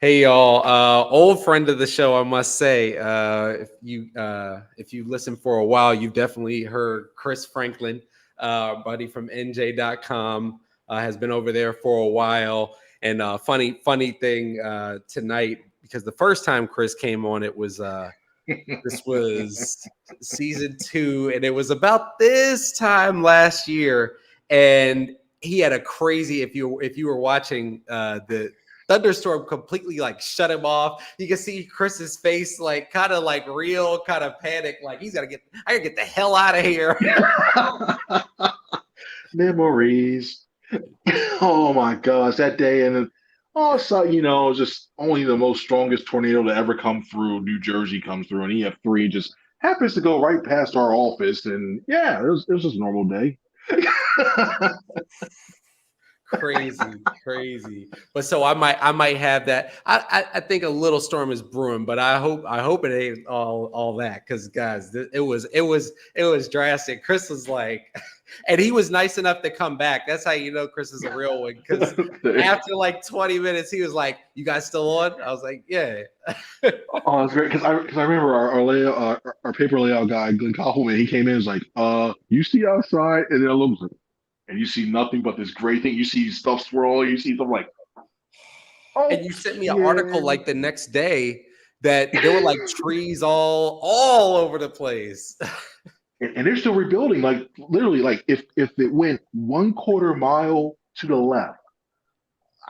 Hey y'all, old friend of the show, I must say. If you listen for a while, you've definitely heard Chris Franklin, buddy from NJ.com, has been over there for a while. And funny thing tonight, because the first time Chris came on, this was season 2, and it was about this time last year, and he had a crazy. If you were watching the thunderstorm completely like shut him off. You can see Chris's face like kind of like real kind of panic, like I gotta get the hell out of here. Memories. Oh my gosh, that day, and then also, just only the most strongest tornado to ever come through New Jersey comes through, and EF3 just happens to go right past our office, and yeah, it was just a normal day. Crazy. But so I might have that. I think a little storm is brewing, but I hope it ain't all that, because guys, it was drastic. Chris was like, and he was nice enough to come back. That's how you know Chris is a real one, because after like 20 minutes, he was like, "You guys still on?" I was like, "Yeah." Oh, it's great because I remember our paper layout guy Glenn Kaufman. He came in and was like, you see outside," and then I looked, and you see nothing but this gray thing. You see stuff swirling. You see stuff like, And you sent me an okay. article like the next day that there were like trees all over the place. And they're still rebuilding. Like literally, like if it went 1/4 mile to the left,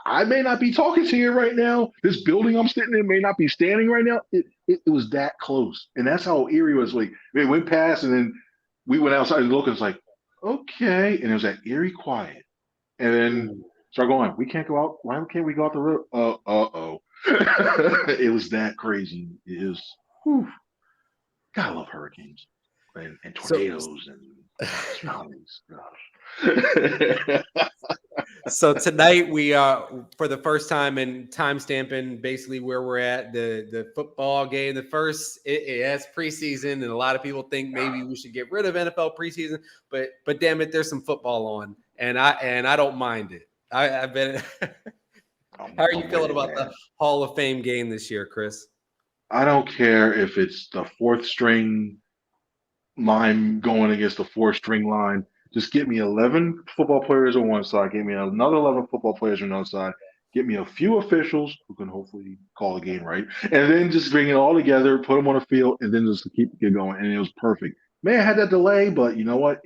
I may not be talking to you right now. This building I'm sitting in may not be standing right now. It was that close, and that's how eerie it was. Like it went past, and then we went outside and looked. And it's like, okay, and it was that eerie quiet, and then start going. We can't go out. Why can't we go out the road? Oh. It was that crazy. It is. Whew, God, I love hurricanes and So tornadoes and tsunamis. Gosh. so tonight we for the first time in time stamping basically where we're at the football game. The first it has preseason, and a lot of people think maybe we should get rid of NFL preseason, but damn it, there's some football on, and I don't mind it. I've been. How are you I'm with feeling it, about the man. Hall of Fame game this year, Chris? I don't care if it's the fourth string line going against the fourth string line. Just get me 11 football players on one side. Get me another 11 football players on the other side. Get me a few officials who can hopefully call the game right, and then just bring it all together, put them on the field, and then just keep it going. And it was perfect. May have had that delay, but you know what?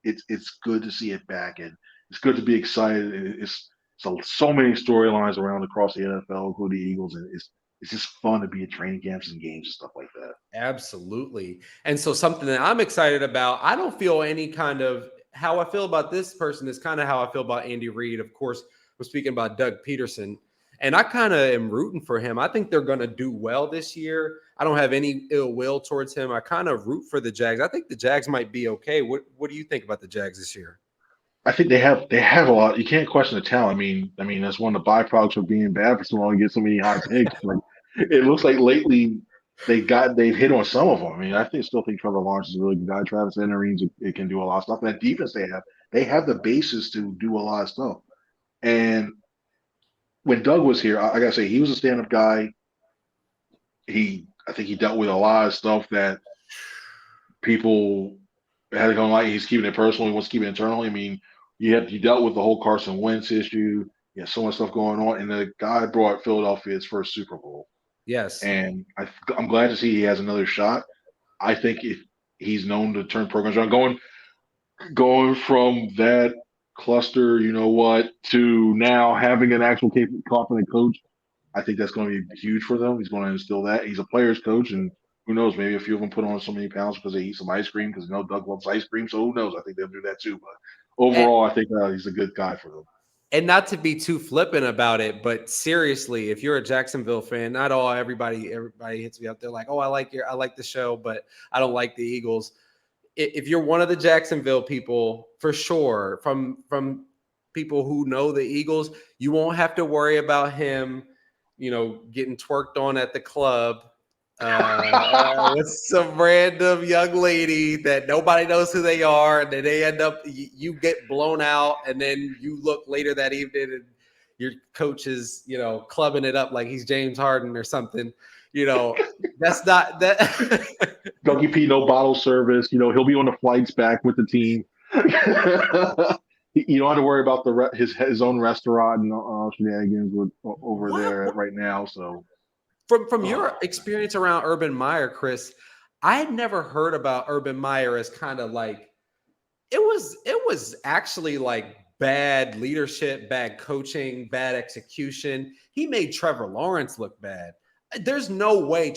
It's good to see it back, and it's good to be excited. It's so many storylines around across the NFL, including the Eagles, and it's just fun to be at training camps and games and stuff like that. Absolutely. And so something that I'm excited about, I don't feel any kind of how I feel about this person is kind of how I feel about Andy Reid. Of course, we're speaking about Doug Peterson, and I kind of am rooting for him. I think they're going to do well this year. I don't have any ill will towards him. I kind of root for the Jags. I think the Jags might be okay. What do you think about the Jags this year? I think they have a lot. You can't question the talent. I mean that's one of the byproducts of being bad for so long. You get so many high picks. Like it looks like lately they've hit on some of them. I mean, still think Trevor Lawrence is a really good guy. Travis Etienne, it can do a lot of stuff. And that defense they have the basis to do a lot of stuff. And when Doug was here, I gotta say he was a stand up guy. I think he dealt with a lot of stuff that people had to go like he's keeping it personal. He wants to keep it internally. I mean, you dealt with the whole Carson Wentz issue. You had so much stuff going on, and the guy brought Philadelphia its first Super Bowl. Yes. And I'm glad to see he has another shot. I think if he's known to turn programs around, going from that cluster, you know what, to now having an actual confident coach, I think that's going to be huge for them. He's going to instill that. He's a player's coach, and who knows? Maybe a few of them put on so many pounds because they eat some ice cream. Because Doug loves ice cream, so who knows? I think they'll do that too. But overall, I think he's a good guy for them. And not to be too flippant about it, but seriously, if you're a Jacksonville fan, not all everybody hits me up. They're like, "Oh, I like the show, but I don't like the Eagles." If you're one of the Jacksonville people, for sure, from people who know the Eagles, you won't have to worry about him, getting twerked on at the club with some random young lady that nobody knows who they are, and then they end up you get blown out, and then you look later that evening and your coach is, clubbing it up like he's James Harden or something. That's not that. Dougie P, no bottle service. He'll be on the flights back with the team. You don't have to worry about his own restaurant and shenanigans over there right now. So, from your experience around Urban Meyer, Chris, I had never heard about Urban Meyer as kind of like it was actually like bad leadership, bad coaching, bad execution. He made Trevor Lawrence look bad. There's no way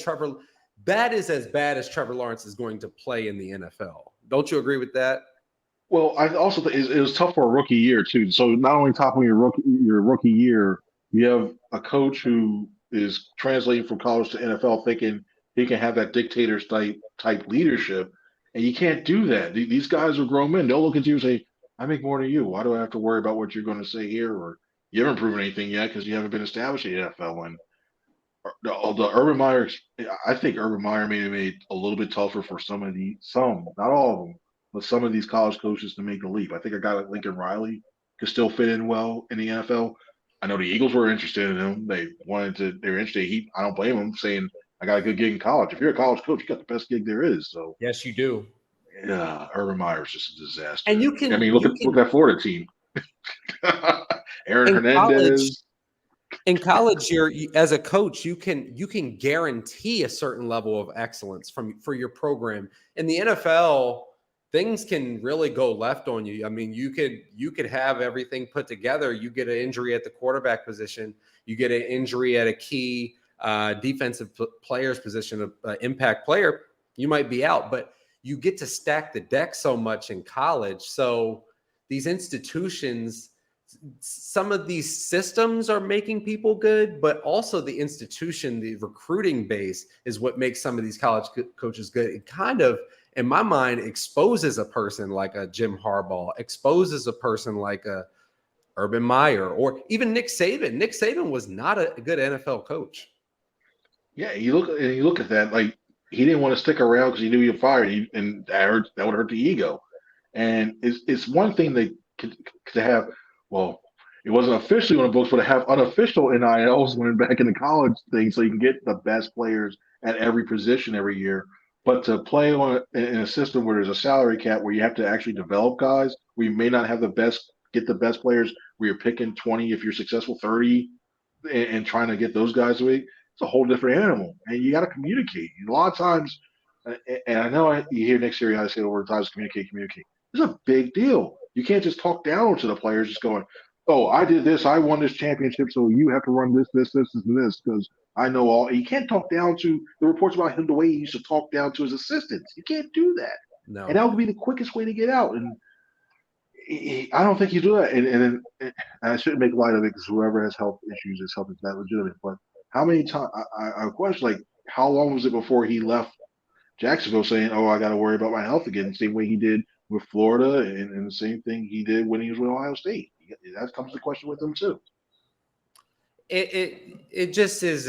that is as bad as Trevor Lawrence is going to play in the NFL. Don't you agree with that? Well, I also think it was tough for a rookie year too. So not only topping your rookie year, you have a coach who is translating from college to NFL, thinking he can have that dictator type leadership, and you can't do that. These guys are grown men. They'll look at you and say, "I make more than you. Why do I have to worry about what you're going to say here?" Or you haven't proven anything yet because you haven't been established in the NFL. And the Urban Meyer, I think Urban Meyer may have made a little bit tougher for not all of them, but some of these college coaches to make the leap. I think a guy like Lincoln Riley could still fit in well in the NFL. I know the Eagles were interested in him. They were interested. I don't blame him, saying, I got a good gig in college. If you're a college coach, you got the best gig there is. So yes, you do. Yeah, Urban Meyer's just a disaster. And look at that Florida team. Aaron Hernandez. In college, as a coach, you can guarantee a certain level of excellence for your program. In the NFL, things can really go left on you. I mean, you could have everything put together. You get an injury at the quarterback position. You get an injury at a key defensive player's position, an impact player. You might be out, but you get to stack the deck so much in college. So these institutions, some of these systems are making people good, but also the institution, the recruiting base is what makes some of these college coaches good. It kind of, in my mind, exposes a person like a Jim Harbaugh, exposes a person like a Urban Meyer, or even Nick Saban. Nick Saban was not a good NFL coach. Yeah, you look at that, like, he didn't want to stick around because he knew he would fire, and that would hurt the ego. And it's one thing to have. Well, it wasn't officially on the books, but to have unofficial NILs when back in the college thing, so you can get the best players at every position every year. But to play in a system where there's a salary cap, where you have to actually develop guys, where you may not have get the best players, where you're picking 20 if you're successful, 30, and trying to get those guys away, it's a whole different animal. And you got to communicate. A lot of times, and I know you hear Nick Sirianni say over times, communicate. It's a big deal. You can't just talk down to the players, just going, "Oh, I did this. I won this championship, so you have to run this, and this, because I know all." You can't talk down to the reports about him the way he used to talk down to his assistants. You can't do that. No. And that would be the quickest way to get out. And I don't think you do that. And I shouldn't make light of it, because whoever has health issues, his health is not legitimate. But how many times? I question, like, how long was it before he left Jacksonville saying, "Oh, I got to worry about my health again," the same way he did with Florida, and the same thing he did when he was with Ohio State. That comes to question with him too. It just is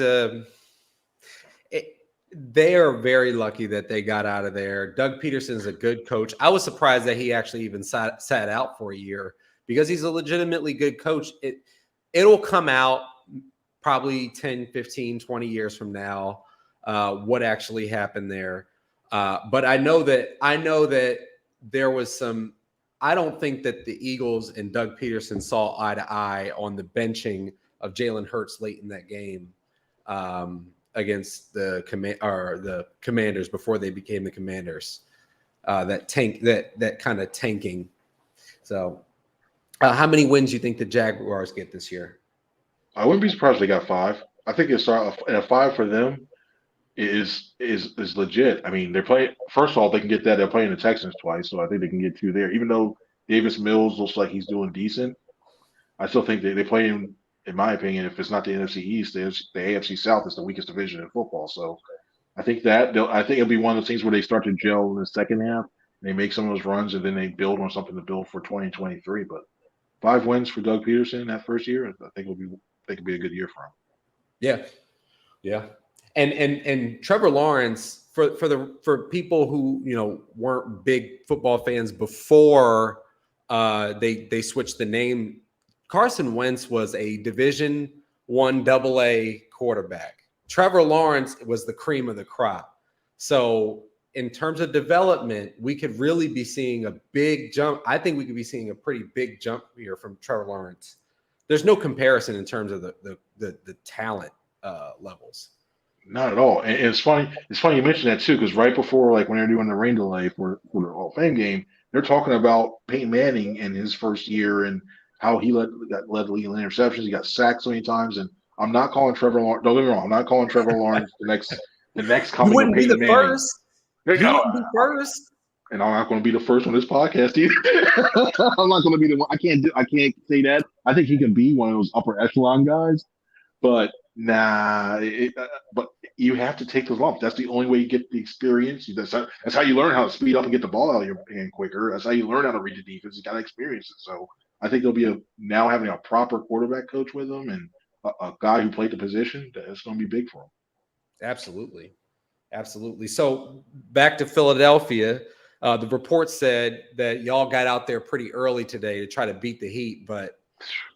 they are very lucky that they got out of there. Doug Peterson is a good coach. I was surprised that he actually even sat out for a year, because he's a legitimately good coach. It'll come out probably 10, 15, 20 years from now, what actually happened there. But I know that there was some. I don't think that the Eagles and Doug Peterson saw eye to eye on the benching of Jalen Hurts late in that game against the Commanders before they became the Commanders. That kind of tanking. So, how many wins do you think the Jaguars get this year? I wouldn't be surprised if they got 5. I think it's a 5 for them is legit. I mean, they're playing. First of all, they can get that. They're playing the Texans twice, so I think they can get 2 there. Even though Davis Mills looks like he's doing decent, I still think they play him. In my opinion, if it's not the NFC East, the AFC South is the weakest division in football. So I think it'll be one of those things where they start to gel in the second half. They make some of those runs, and then they build on something to build for 2023. But 5 wins for Doug Peterson that first year, I think could be a good year for him. Yeah. And Trevor Lawrence, for people who weren't big football fans before they switched the name Carson Wentz was a Division I AA quarterback. Trevor Lawrence was the cream of the crop. So in terms of development, we could really be seeing a big jump. I think we could be seeing a pretty big jump here from Trevor Lawrence. There's no comparison in terms of the talent levels. Not at all. And it's funny. It's funny you mentioned that too, because right before, like when they're doing the rain delay for the Hall of Fame game, they're talking about Peyton Manning in his first year and how he led the league in interceptions. He got sacked so many times. And I'm not calling Trevor Lawrence. Don't get me wrong. I'm not calling Trevor Lawrence the next You coming of wouldn't be Peyton the Manning. first. No, You wouldn't be first. and I'm not going to be the first on this podcast either. I'm not going to be the one. I can't say that. I think he can be one of those upper echelon guys, but nah. But you have to take those lumps. That's the only way you get the experience. That's how you learn how to speed up and get the ball out of your hand quicker. That's how you learn how to read the defense. You got to experience it. So I think there'll be now having a proper quarterback coach with him and a guy who played the position. That's going to be big for him. Absolutely. Absolutely. So back to Philadelphia. The report said that y'all got out there pretty early today to try to beat the Heat, but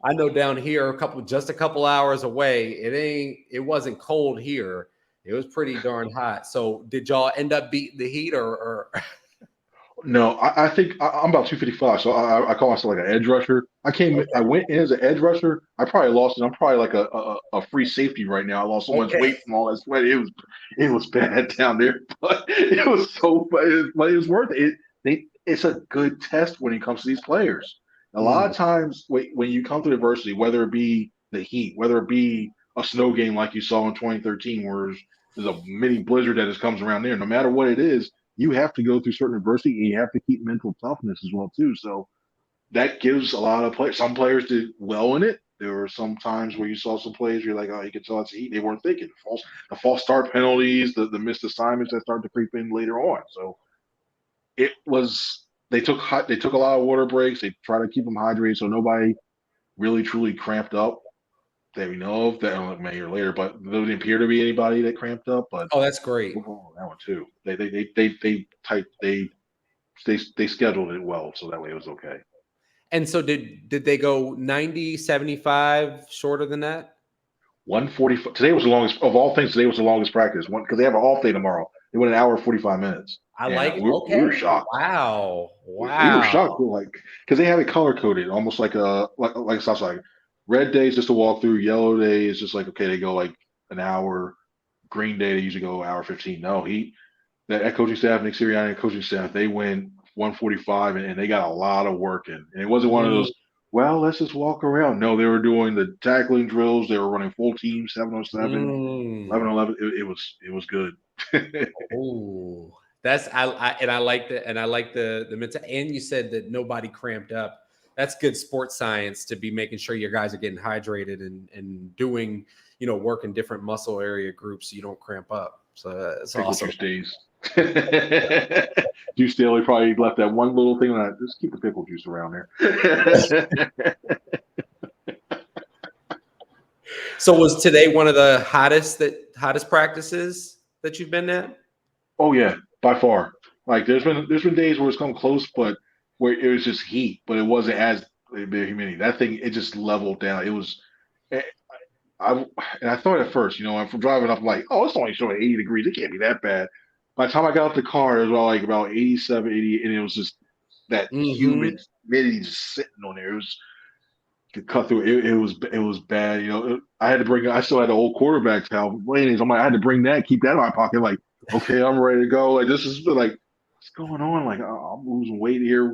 I know down here just a couple hours away, it wasn't cold here. It was pretty darn hot. So did y'all end up beating the Heat or? No, I think I'm about 255, so I call myself like an edge rusher. I went in as an edge rusher. I probably lost it. I'm probably like a free safety right now. I lost so much weight from all that sweat. It was bad down there, but it was so. But it was worth it. It's a good test when it comes to these players. A lot of times when you come to adversity, whether it be the Heat, whether it be a snow game like you saw in 2013, where there's a mini blizzard that just comes around there, no matter what it is, you have to go through certain adversity and you have to keep mental toughness as well too. So that gives a lot of players. Some players did well in it. There were some times where you saw some plays you're like, oh, you could tell it's Heat. They weren't thinking. The false start penalties, the missed assignments that started to creep in later on. So it was they took a lot of water breaks. They try to keep them hydrated so nobody really truly cramped up that we know of. That I may hear later, but there didn't appear to be anybody that cramped up. But that's great. That one too. They scheduled it well, so that way it was okay. And so did they go 90, 75 shorter than that? 145. Today was the longest of all things. Today was the longest practice. Because they have an off day tomorrow. They went an hour and 45 minutes. I like it. We were shocked. Wow. We were shocked. We were like, because they have it color coded, almost like a stop sign. Red day is just a walkthrough. Yellow day is just like, okay, they go like an hour. Green day, they usually go hour 15. No, that coaching staff, Nick Sirianni coaching staff, they went 145 and they got a lot of work in. And it wasn't one of those, well, let's just walk around. No, they were doing the tackling drills. They were running full team, 7-on-7, 11-on-11. It was good. Oh, I like that. And I like the mental. And you said that nobody cramped up. That's good sports science to be making sure your guys are getting hydrated and doing, working different muscle area groups so you don't cramp up. So it's awesome. Juice Daily probably left that one little thing on that. Just keep the pickle juice around there. So was today one of the hottest practices that you've been at? Oh yeah, by far. Like there's been days where it's come close, but where it was just heat, but it wasn't as humidity. That thing, it just leveled down. It was. I thought at first, I'm from driving up, I'm like, oh, it's only showing 80 degrees. It can't be that bad. By the time I got out the car, it was about 87, 80, and it was just that humidity just sitting on there. It was could cut through. It was bad. I still had the old quarterback towel. I'm like, I had to bring that, keep that in my pocket. Like, okay, I'm ready to go. Like, this is like, what's going on? Like, I'm losing weight here.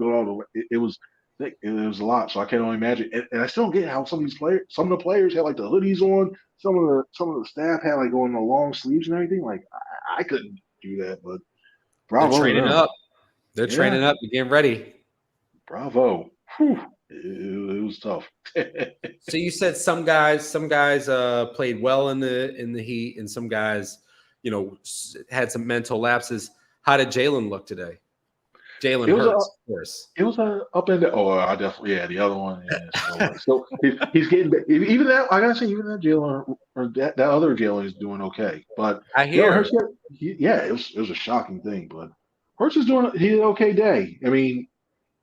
It was thick. It was a lot. So I can only imagine. And I still don't get how some of the players had like the hoodies on. Some of the staff had like on the long sleeves and everything. Like, I couldn't do that, but bravo. They're training up. They're training up to get ready. Bravo. Whew. It was tough. So you said some guys played well in the Heat, and some guys, had some mental lapses. How did Jalen look today? Jalen Hurts, of course. It was up in the. Oh, I definitely. Yeah, the other one. Yeah, so he's getting even that. I gotta say, even that Jalen or that other Jalen is doing okay. But I hear. Hurts, it was a shocking thing. But Hurts is doing. He had an okay day. I mean,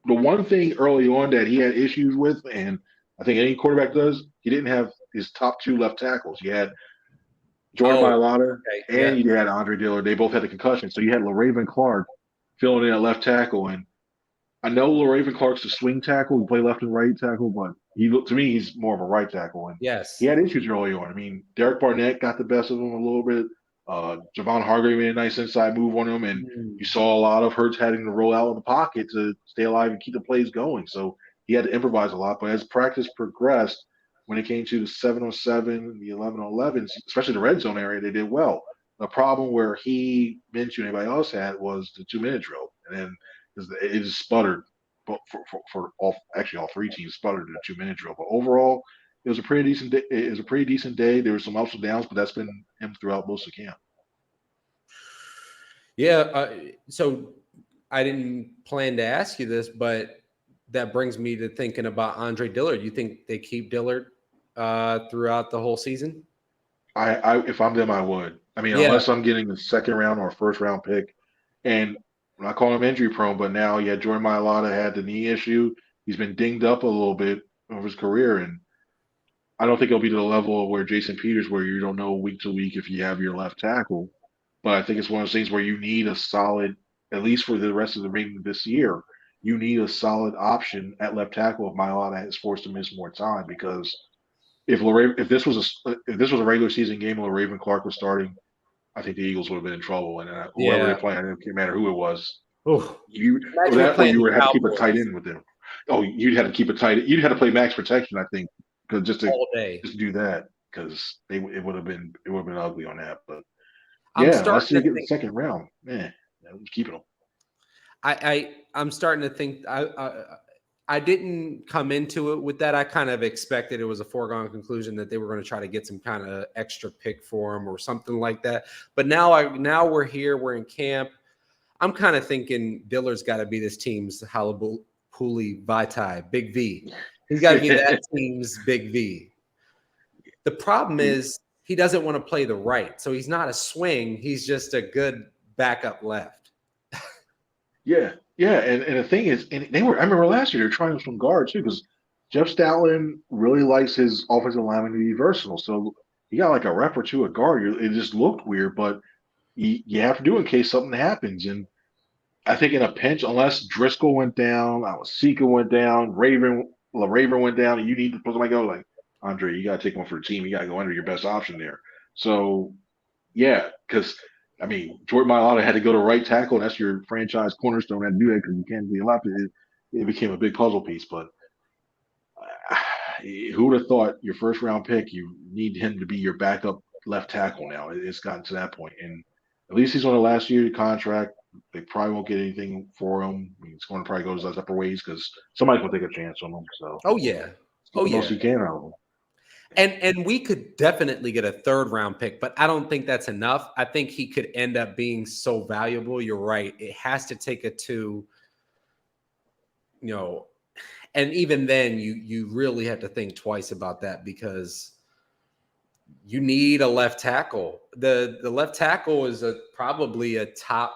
the one thing early on that he had issues with, and I think any quarterback does. He didn't have his top two left tackles. You had Jordan Oh, Mailata okay. and Yeah. you had Andre Dillard. They both had the concussion. So you had LaRaven Clark filling in at left tackle. And I know LaRaven Clark's a swing tackle. He play left and right tackle, but he looked to me he's more of a right tackle. And he Yes. had issues early on. I mean, Derek Barnett got the best of him a little bit. Javon Hargrave made a nice inside move on him, and you Mm. saw a lot of Hurts having to roll out in the pocket to stay alive and keep the plays going. So he had to improvise a lot. But as practice progressed, when it came to the 7-on-7, the 11-on-11s, especially the red zone area, they did well. The problem where he, Minshew, and anybody else had was the 2 minute drill, and then it just sputtered. But for all actually all three teams sputtered in the 2 minute drill. But overall, it was a pretty decent day. It was a pretty decent day. There were some ups and downs, but that's been him throughout most of camp. Yeah. So I didn't plan to ask you this, but that brings me to thinking about Andre Dillard. You think they keep Dillard throughout the whole season? If I'm them, I would. I mean, Yeah. unless I'm getting a second round or a first round pick, and I'm not calling him injury prone, but now, yeah, Jordan Mailata had the knee issue. He's been dinged up a little bit over his career, and I don't think it'll be to the level of where Jason Peters, where you don't know week to week if you have your left tackle. But I think it's one of those things where you need a solid, at least for the rest of the remaining this year, you need a solid option at left tackle if Mailata is forced to miss more time. Because if this was a regular season game and Raven Clark was starting, I think the Eagles would have been in trouble. And whoever Yeah. they're playing, it didn't matter who it was. Oh, You or imagine we're that, or playing you the would have to keep a tight Cowboys end with them. Oh, you'd have to keep a tight. You'd have to play max protection, I think, because all day. just do that because it would have been ugly on that. But I'm yeah, unless starting you to get the think. second round, man, I'm keeping them. I'm starting to think. I didn't come into it with that. I kind of expected it was a foregone conclusion that they were going to try to get some kind of extra pick for him or something like that. But now we're here. We're in camp. I'm kind of thinking Dillard's got to be this team's Halapuli Vitae, Big V. He's got to be that team's Big V. The problem is he doesn't want to play the right. So he's not a swing. He's just a good backup left. Yeah, yeah, and the thing is, and they were. I remember last year they were trying some guard too because Jeff Stoutland really likes his offensive lineman to be versatile. So he got like a rep or two at guard. It just looked weird, but you have to do it in case something happens. And I think in a pinch, unless Driscoll went down, Sika went down, Raven went down, and you need to put somebody go like Andre, you got to take one for the team. You got to go under your best option there. So yeah, because I mean Jordan Mailata had to go to right tackle, and that's your franchise cornerstone. Had to do that because you can't be allowed to. It became a big puzzle piece, but who would have thought your first round pick, you need him to be your backup left tackle now? It's gotten to that point. And at least he's on the last year of the contract. They probably won't get anything for him. I mean, it's going to probably go his upper ways because somebody's going to take a chance on him. So Oh yeah. get Oh the most yeah. you can out of him. And we could definitely get a third round pick, but I don't think that's enough. I think he could end up being so valuable. You're right. It has to take it to, and even then you really have to think twice about that because you need a left tackle. The left tackle is probably a top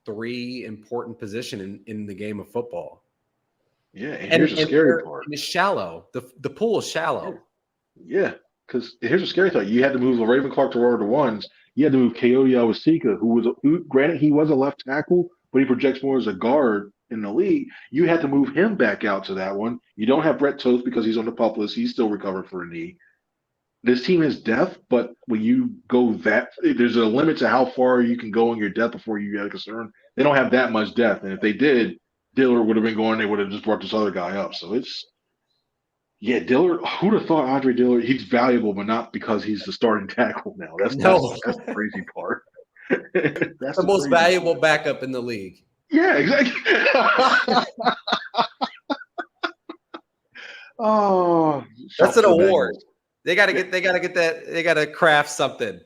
3 important position in the game of football. Yeah, and here's the scary part. It's shallow. The pool is shallow. Yeah, because here's a scary thought. You had to move Raven Clark to one of the ones. You had to move Coyote Awasika, who granted he was a left tackle, but he projects more as a guard in the league. You had to move him back out to that one. You don't have Brett Toth because he's on the pup list. He's still recovering for a knee. This team is depth, but when you go there's a limit to how far you can go in your depth before you get a concern. They don't have that much depth, and if they did, Dillard would have been going. They would have just brought this other guy up. So it's yeah, Dillard. Who'd have thought Andre Dillard? He's valuable, but not because he's the starting tackle now. That's No. that's the crazy part. That's The most crazy valuable part. backup in the league. Yeah, exactly. Oh, That's an for the award. Bengals. They got to get that. They got to craft something.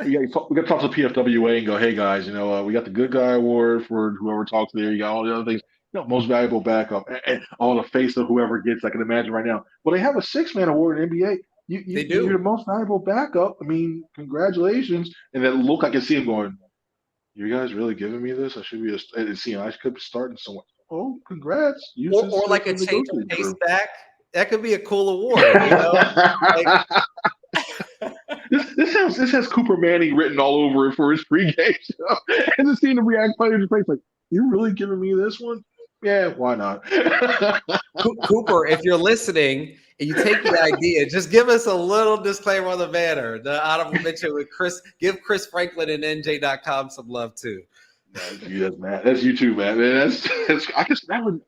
We got to talk to the PFWA and go, hey guys, we got the good guy award for whoever talks there. You got all the other things. Most valuable backup, and all the face of whoever gets. I can imagine right now. Well, they have a 6-man award in NBA. They do. You're the most valuable backup. I mean, congratulations. And that look, I can see him going. You guys really giving me this? I should be and see. I could be starting somewhere. Oh, congrats! Or like a change of pace back. that could be a cool award, you know? Like, this has Cooper Manning written all over it for his pregame show, and just seeing the react players' face like, "You really giving me this one? Yeah, why not?" Cooper, if you're listening and you take the idea, just give us a little disclaimer on the banner. The honorable mention with Chris, give Chris Franklin and NJ.com some love too. That's you, that's Matt. That's you too, man. That's I guess that would,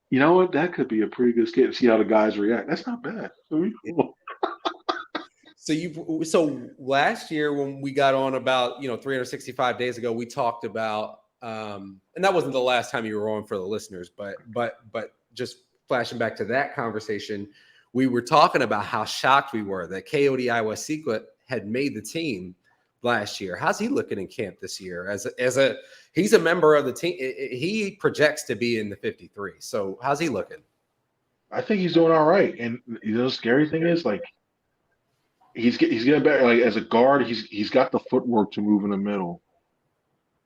you know what? That could be a pretty good skit to see how the guys react. That's not bad. That'd be cool. So last year when we got on about 365 days ago, we talked about and that wasn't the last time you were on for the listeners, but just flashing back to that conversation, we were talking about how shocked we were that Coyote Iwasika had made the team last year. How's he looking in camp this year? He's a member of the team. He projects to be in the 53. So how's he looking? I think he's doing all right. And the scary thing is, like, he's getting better. Like as a guard, he's got the footwork to move in the middle.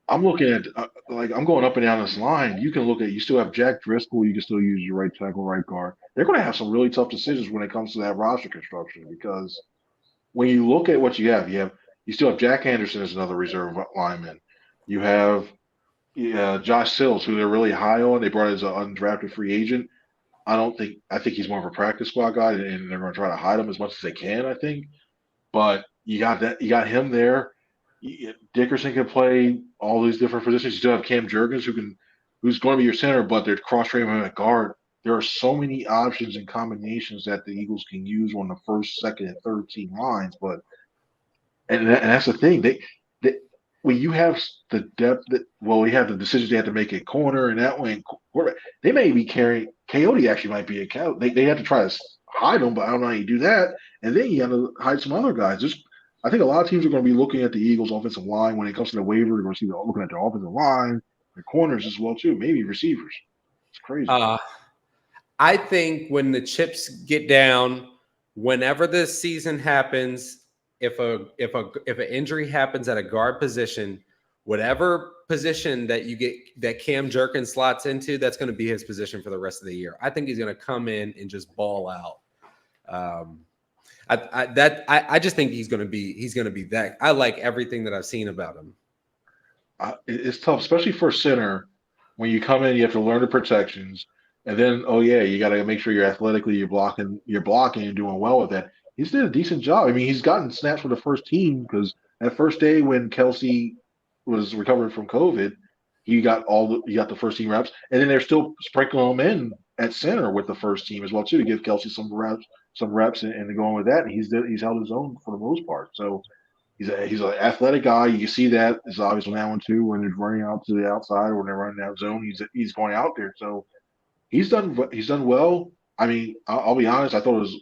I'm looking at I'm going up and down this line. You can look at, you still have Jack Driscoll. You can still use your right tackle, right guard. They're going to have some really tough decisions when it comes to that roster construction, because when you look at what you still have Jack Anderson as another reserve lineman. You have Josh Sills, who they're really high on. They brought as an undrafted free agent. I think he's more of a practice squad guy, and they're going to try to hide him as much as they can, I think. But you got him there. Dickerson can play all these different positions. You still have Cam Jurgens, who's going to be your center, but they're cross-training him at guard. There are so many options and combinations that the Eagles can use on the first, second, and third team lines. But and that's the thing. They when you have the depth we have the decisions they have to make at corner and that way in quarterback, they may be carrying Coyote actually might be a cow. They have to try to hide them, but I don't know how you do that. And then you got to hide some other guys. I think a lot of teams are going to be looking at the Eagles' offensive line when it comes to the waiver. They're going to see looking at their offensive line, their corners as well too, maybe receivers. It's crazy. I think when the chips get down, whenever this season happens, if an injury happens at a guard position, whatever position that you get that Cam Jurgens slots into, that's going to be his position for the rest of the year. I think he's going to come in and just ball out. I just think he's going to be that. I like everything that I've seen about him. It's tough, especially for center. When you come in, you have to learn the protections, and then you got to make sure you're blocking and doing well with that. He's did a decent job. I mean, he's gotten snaps for the first team because that first day when Kelsey was recovering from COVID, he got the first team reps, and then they're still sprinkling him in at center with the first team as well too to give Kelsey some reps and going with that. And he's held his own for the most part. So he's an athletic guy. You can see that is obvious on that one too. When they're running out to the outside or when they're running out zone, he's going out there. So he's done well. I mean, I'll be honest. I thought it was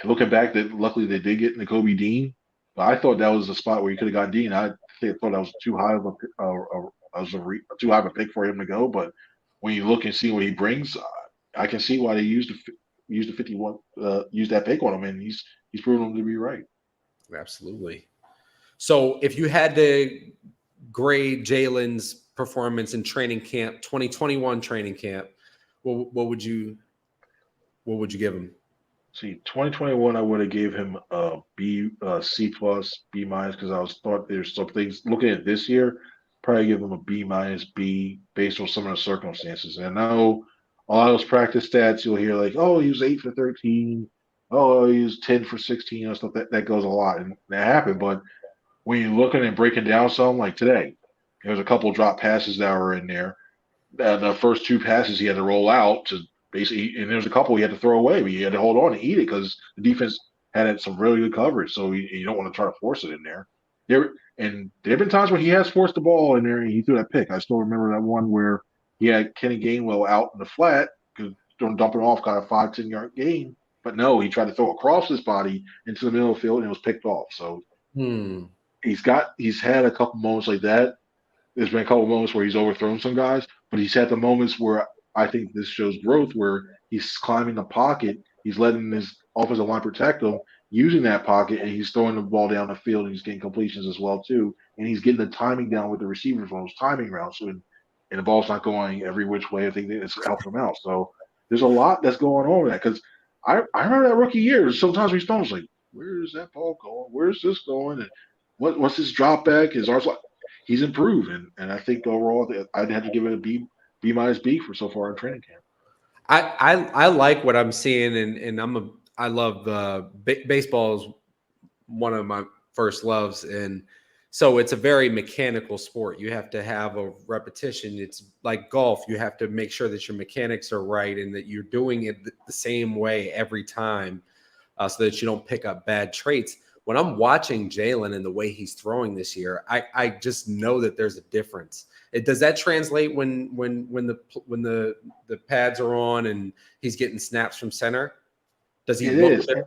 looking back that luckily they did get Nakobe Dean, but I thought that was a spot where you could have got Dean. I thought that was too high of too high of a pick for him to go. But when you look and see what he brings, I can see why they used the 51 used that pick on him, and he's proven him to be right. Absolutely. So if you had to grade Jalen's performance in training camp, 2021 training camp, what would you give him? See, 2021, I would have gave him a B, C plus, B minus, because I thought there's some things. Looking at this year, probably give him a B minus, B based on some of the circumstances. And I know a lot of those practice stats you'll hear like, oh, he was 8 for 13, oh, he was 10 for 16, and stuff that goes a lot, and that happened. But when you're looking and breaking down some, like today, there's a couple drop passes that were in there. The first two passes he had to roll out to basically, and there's a couple he had to throw away, but he had to hold on and eat it because the defense had some really good coverage. So you don't want to try to force it in there. There have been times when he has forced the ball in there and he threw that pick. I still remember that one where he had Kenny Gainwell out in the flat because don't dump it off, got a 5-10 yard gain. But no, he tried to throw across his body into the middle of the field and it was picked off. So he's had a couple moments like that. There's been a couple moments where he's overthrown some guys, but he's had the moments where I think this shows growth where he's climbing the pocket, he's letting his offensive line protect him, using that pocket, and he's throwing the ball down the field, and he's getting completions as well too, and he's getting the timing down with the receivers on those timing routes, and the ball's not going every which way. I think it's helped him out. So There's a lot that's going on with that because I remember that rookie year. Sometimes we stones like, where is that ball going? Where's this going? And what's his drop back? His arms. He's improved, and I think overall I'd have to give it a B minus B for so far in training camp. I like what I'm seeing, and I love baseball is one of my first loves, and so it's a very mechanical sport. You have to have a repetition. It's like golf. You have to make sure that your mechanics are right and that you're doing it the same way every time, so that you don't pick up bad traits. When I'm watching Jalen and the way he's throwing this year, I just know that there's a difference. Does that translate when the pads are on and he's getting snaps from center? Does he It look is. different?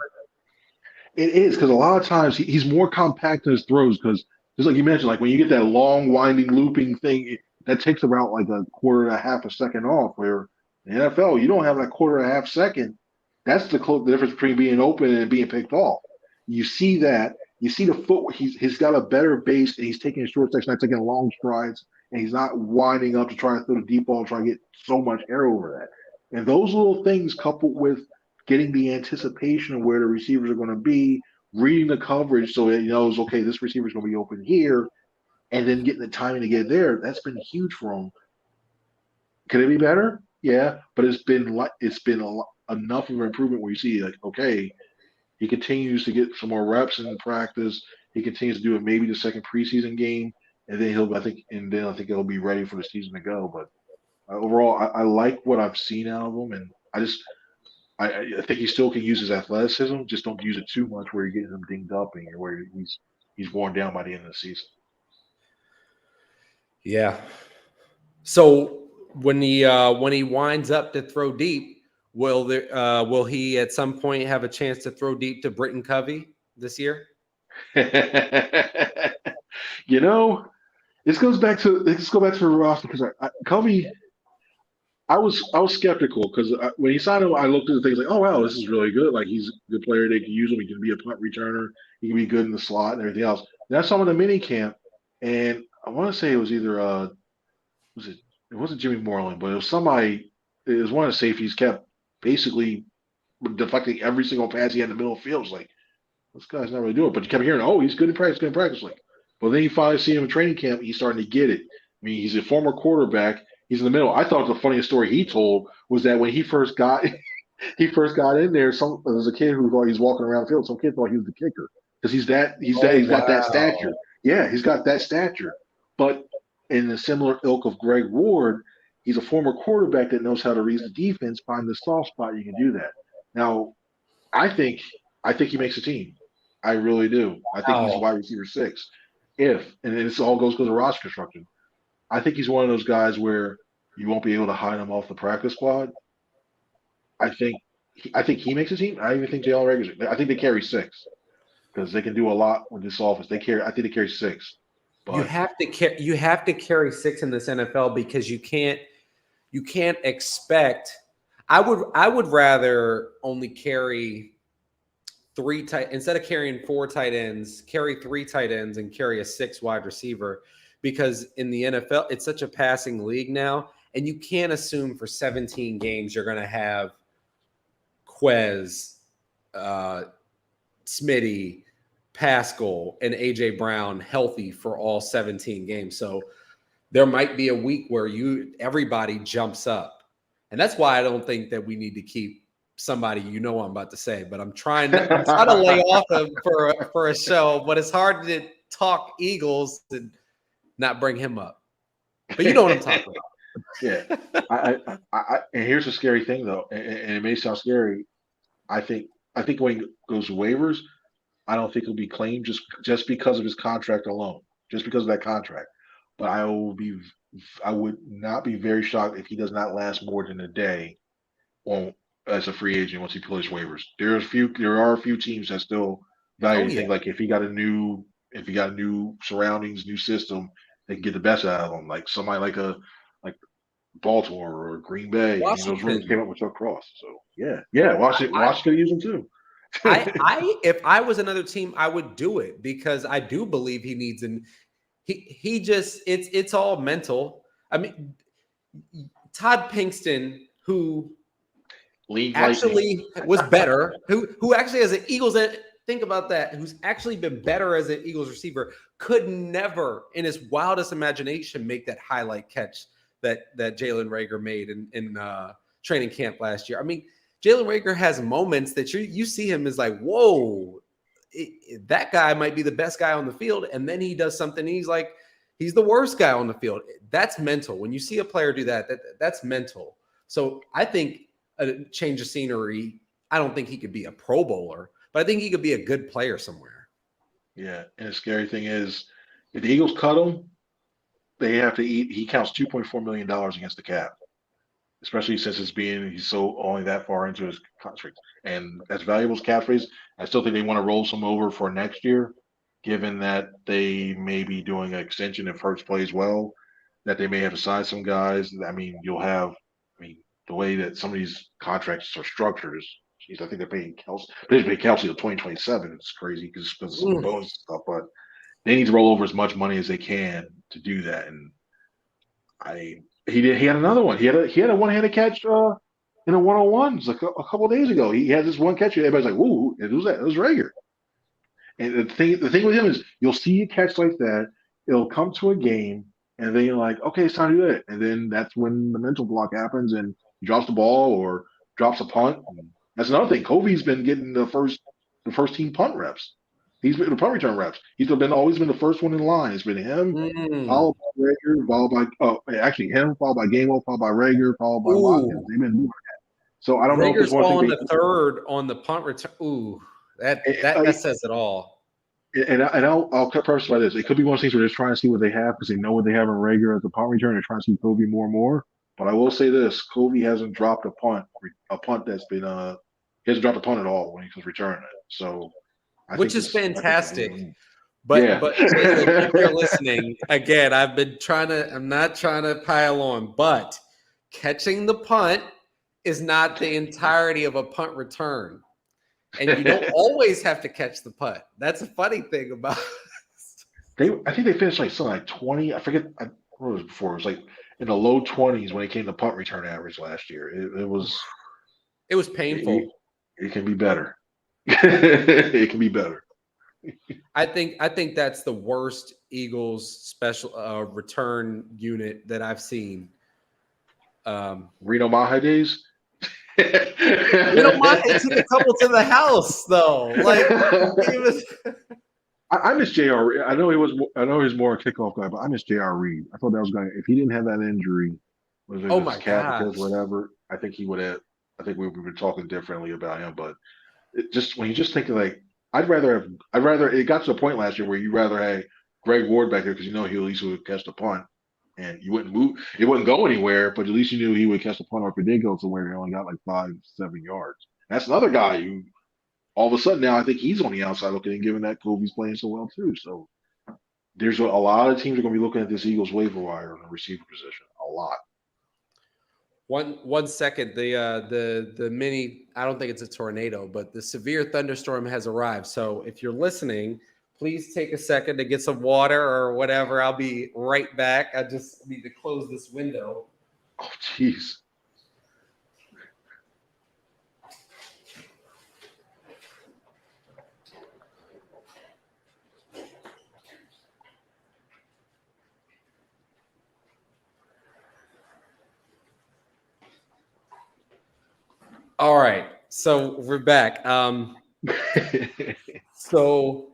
It is because a lot of times he's more compact in his throws because just like you mentioned, like when you get that long winding looping thing, that takes about like a quarter and a half a second off. Where in the NFL, you don't have that quarter and a half second. That's the difference between being open and being picked off. You see that. You see the foot. He's got a better base and he's taking a short section, not taking long strides, and he's not winding up to try to throw the deep ball, try to get so much air over that. And those little things coupled with getting the anticipation of where the receivers are going to be, reading the coverage so that he knows, okay, this receiver's going to be open here, and then getting the timing to get there. That's been huge for him. Could it be better? Yeah, but enough of an improvement where you see like, okay, he continues to get some more reps in practice. He continues to do it maybe the second preseason game, and then I think he'll be ready for the season to go. But overall, I like what I've seen out of him, and I think he still can use his athleticism. Just don't use it too much where you're getting him dinged up and where he's worn down by the end of the season. Yeah. So when he winds up to throw deep, will he at some point have a chance to throw deep to Britton Covey this year? you know, let's go back to the roster because Covey. I was skeptical because when he signed him, I looked at the things like, oh wow, this is really good. Like he's a good player. They can use him. He can be a punt returner. He can be good in the slot and everything else. And I saw him in the mini camp, and I want to say it was either was it? It wasn't Jimmy Moreland, but it was somebody. It was one of the safeties kept basically deflecting every single pass he had in the middle of the field. It was like this guy's not really doing it, but you kept hearing, oh, he's good in practice, good in practice. Like, well, then you finally see him in training camp. He's starting to get it. I mean, he's a former quarterback. He's in the middle. I thought the funniest story he told was that when he first got he first got in there, there was a kid who thought he was walking around the field. Some kid thought he was the kicker because Oh, he's got that wow. stature. Yeah, he's got that stature. But in the similar ilk of Greg Ward, he's a former quarterback that knows how to read the defense, find the soft spot. You can do that. Now, I think I think he makes a team. I really do. I think he's Wow. wide receiver six. And this all goes to the roster construction. I think he's one of those guys where you won't be able to hide him off the practice squad. I think he makes a team. I even think Jalen Rager's. I think they carry six because they can do a lot with this offense. I think they carry six. You But have to you have to carry six in this NFL because you can't expect. I would rather only carry instead of carrying four tight ends, carry three tight ends and carry a six wide receiver, because in the NFL it's such a passing league now, and you can't assume for 17 games you're going to have Quez, uh, Smitty, Pascal, and AJ Brown healthy for all 17 games. So there might be a week where everybody jumps up. And that's why I don't think that we need to keep somebody I'm about to say, but I'm trying to lay off him for a show, but it's hard to talk Eagles and not bring him up. But you know what I'm talking yeah, about. and here's the scary thing though, and it may sound scary. I think when he goes to waivers, I don't think he'll be claimed just because of his contract alone, just because of that contract. But I would not be very shocked if he does not last more than a day on as a free agent once he plays waivers. There are a few teams that still value Oh and yeah. think like if he got new surroundings, new system, they can get the best out of him. Like somebody like Baltimore or Green Bay. I mean, those rumors Washington. came up with Chuck Cross. So yeah, Washington could use him too. If I was another team, I would do it because I do believe he needs an he just it's all mental. I mean, Todd Pinkston, who League lightning. actually was better, who actually has an Eagles, think about that, who's actually been better as an Eagles receiver, could never in his wildest imagination make that highlight catch that Jalen Reagor made in training camp last year. I mean, Jalen Reagor has moments that you see him as like, whoa, that guy might be the best guy on the field, and then he does something, he's like, he's the worst guy on the field. That's mental. When you see a player do that, that's mental. So I think a change of scenery. I don't think he could be a Pro Bowler, but I think he could be a good player somewhere. Yeah, and the scary thing is, if the Eagles cut him, they have to eat. He counts $2.4 million against the cap, especially since he's so only that far into his contract. And as valuable as cap space, I still think they want to roll some over for next year, given that they may be doing an extension if Hurts plays well, that they may have to sign some guys. I mean, the way that some of these contracts are structured is, geez, I think they're paying Kelce. They pay Kelce till 2027. It's crazy because of some bonus stuff, but they need to roll over as much money as they can to do that. And he had another one. He had a one-handed catch in a one-on-ones a couple of days ago. He had this one catch. Everybody's like, "Whoa, it was that? It was Reagor." And the thing with him is, you'll see a catch like that. It'll come to a game, and then you're like, "Okay, it's time to do it." And then that's when the mental block happens, and he drops the ball or drops a punt. And that's another thing. Kobe's been getting the first team punt reps. He's been the punt return reps. He's always been the first one in line. It's been him, followed by Reagor, followed by actually him, followed by Gainwell, followed by Reagor, followed by Watkins. They've been doing that. So I don't know if Rager's it's one falling thing the third on the punt return. Ooh, that says it all. And I'll preface by this. It could be one of those things where they're trying to see what they have because they know what they have in Reagor as a punt return. They're trying to see Kobe more and more. But I will say this: Kobe hasn't dropped a punt that's been he hasn't dropped a punt at all when he's returning it. So which is fantastic. But Jalen, if you're listening, again, I'm not trying to pile on, but catching the punt is not the entirety of a punt return. And you don't always have to catch the punt. That's a funny thing about I think they finished like something like 20. I forget what it was before. It was like in the low 20s when it came to punt return average last year. It was painful. It can be better. It can be better. I think that's the worst Eagles special return unit that I've seen. Reno Mahe days. Reno Mahe took a couple to the house though. Like I miss J.R. I know he was more a kickoff guy, but I miss J.R. Reed. I thought that was going. If he didn't have that injury, oh my god, whatever, I think he would have. I think we would be talking differently about him. But when you just think of like, I'd rather. It got to the point last year where you'd rather have Greg Ward back there because he at least would catch the punt, and you wouldn't move. It wouldn't go anywhere, but at least you knew he would catch the punt, or if it did go somewhere, he only got like 5-7 yards. That's another guy who, all of a sudden now, I think he's on the outside looking, given that Kobe's playing so well too. So there's a lot of teams are going to be looking at this Eagles waiver wire in the receiver position. A lot. 1 second. The mini, I don't think it's a tornado, but the severe thunderstorm has arrived. So if you're listening, please take a second to get some water or whatever. I'll be right back. I just need to close this window. Oh, jeez. All right, so we're back. So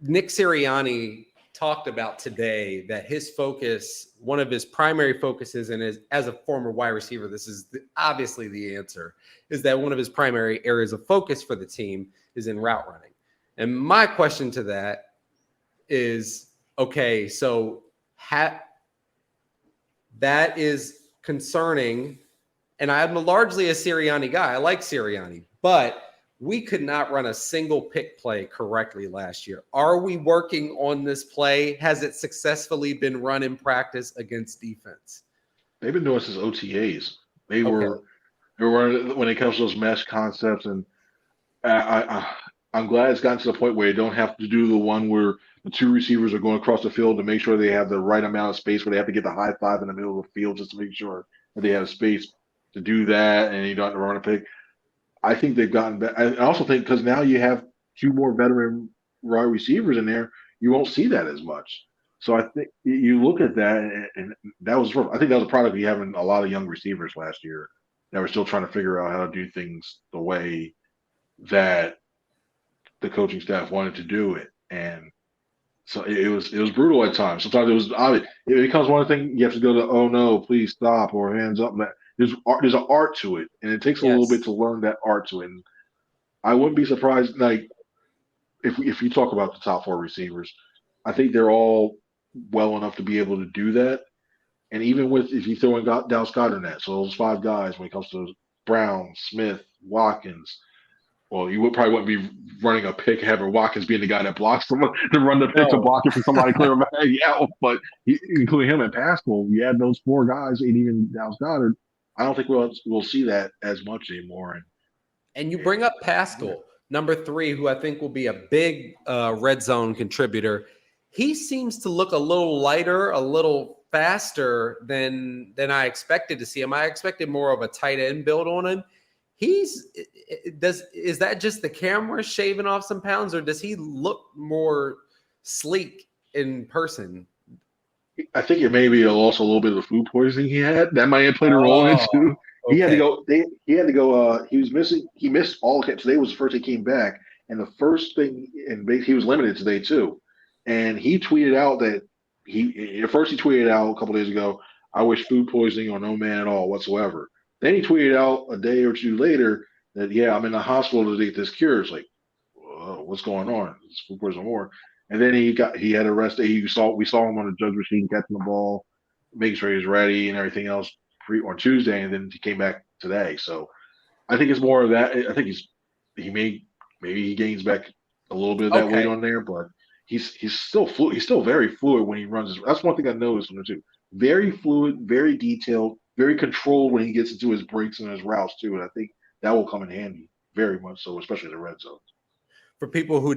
Nick Sirianni talked about today that his focus, one of his primary focuses, and as a former wide receiver, this is obviously the answer, is that one of his primary areas of focus for the team is in route running. And my question to that is, okay, so that is concerning. And I'm largely a Sirianni guy. I like Sirianni, but we could not run a single pick play correctly last year. Are we working on this play? Has it successfully been run in practice against defense? They've been doing this since OTAs. They were running when it comes to those mesh concepts, and I'm glad it's gotten to the point where they don't have to do the one where the two receivers are going across the field to make sure they have the right amount of space, where they have to get the high five in the middle of the field just to make sure that they have space. to do that, and you don't have to run a pick. I think they've gotten better. I also think because now you have two more veteran wide receivers in there, you won't see that as much. So I think you look at that, and that was I think that was a product of having a lot of young receivers last year that were still trying to figure out how to do things the way that the coaching staff wanted to do it, and so it was brutal at times. Sometimes it was obvious. It becomes one thing you have to go to, oh no, please stop, or hands up. There's an art to it, and it takes a little bit Yes. to learn that art to it. And I wouldn't be surprised, like if you talk about the top four receivers, I think they're all well enough to be able to do that. And even with if you throw in Dallas Goddard in that, so those five guys when it comes to Brown, Smith, Watkins, well, you probably wouldn't be running a pick, having Watkins being the guy that blocks someone to run the pick to No. block it for somebody clear back. Yeah, but including him and Pascal, you add those four guys and even Dallas Goddard. I don't think we'll see that as much anymore. And you bring up Yeah. Pascal, number 3, who I think will be a big red zone contributor. He seems to look a little lighter, a little faster than I expected to see him. I expected more of a tight end build on him. Is that just the camera shaving off some pounds, or does he look more sleek in person? I think it may be also a little bit of the food poisoning he had that might have played a role in it Oh, too. He had to okay. go. He had to go. He was missing. He missed all camp. Today was the first he came back, and the first thing, and he was limited today too. And he tweeted out that he at first he tweeted out a couple days ago, "I wish food poisoning on no man at all whatsoever." Then he tweeted out a day or two later that yeah, I'm in the hospital to get this cure. It's like, whoa, what's going on? It's food poisoning more. And then he had arrested. We saw him on the judge machine catching the ball, making sure he was ready and everything else on Tuesday, and then he came back today. So I think it's more of that. I think maybe he gains back a little bit of that weight Okay. on there, but he's still fluid. He's still very fluid when he runs. That's one thing I noticed from him too. Very fluid, very detailed, very controlled when he gets into his breaks and his routes too. And I think that will come in handy very much so, especially in the red zone. For people who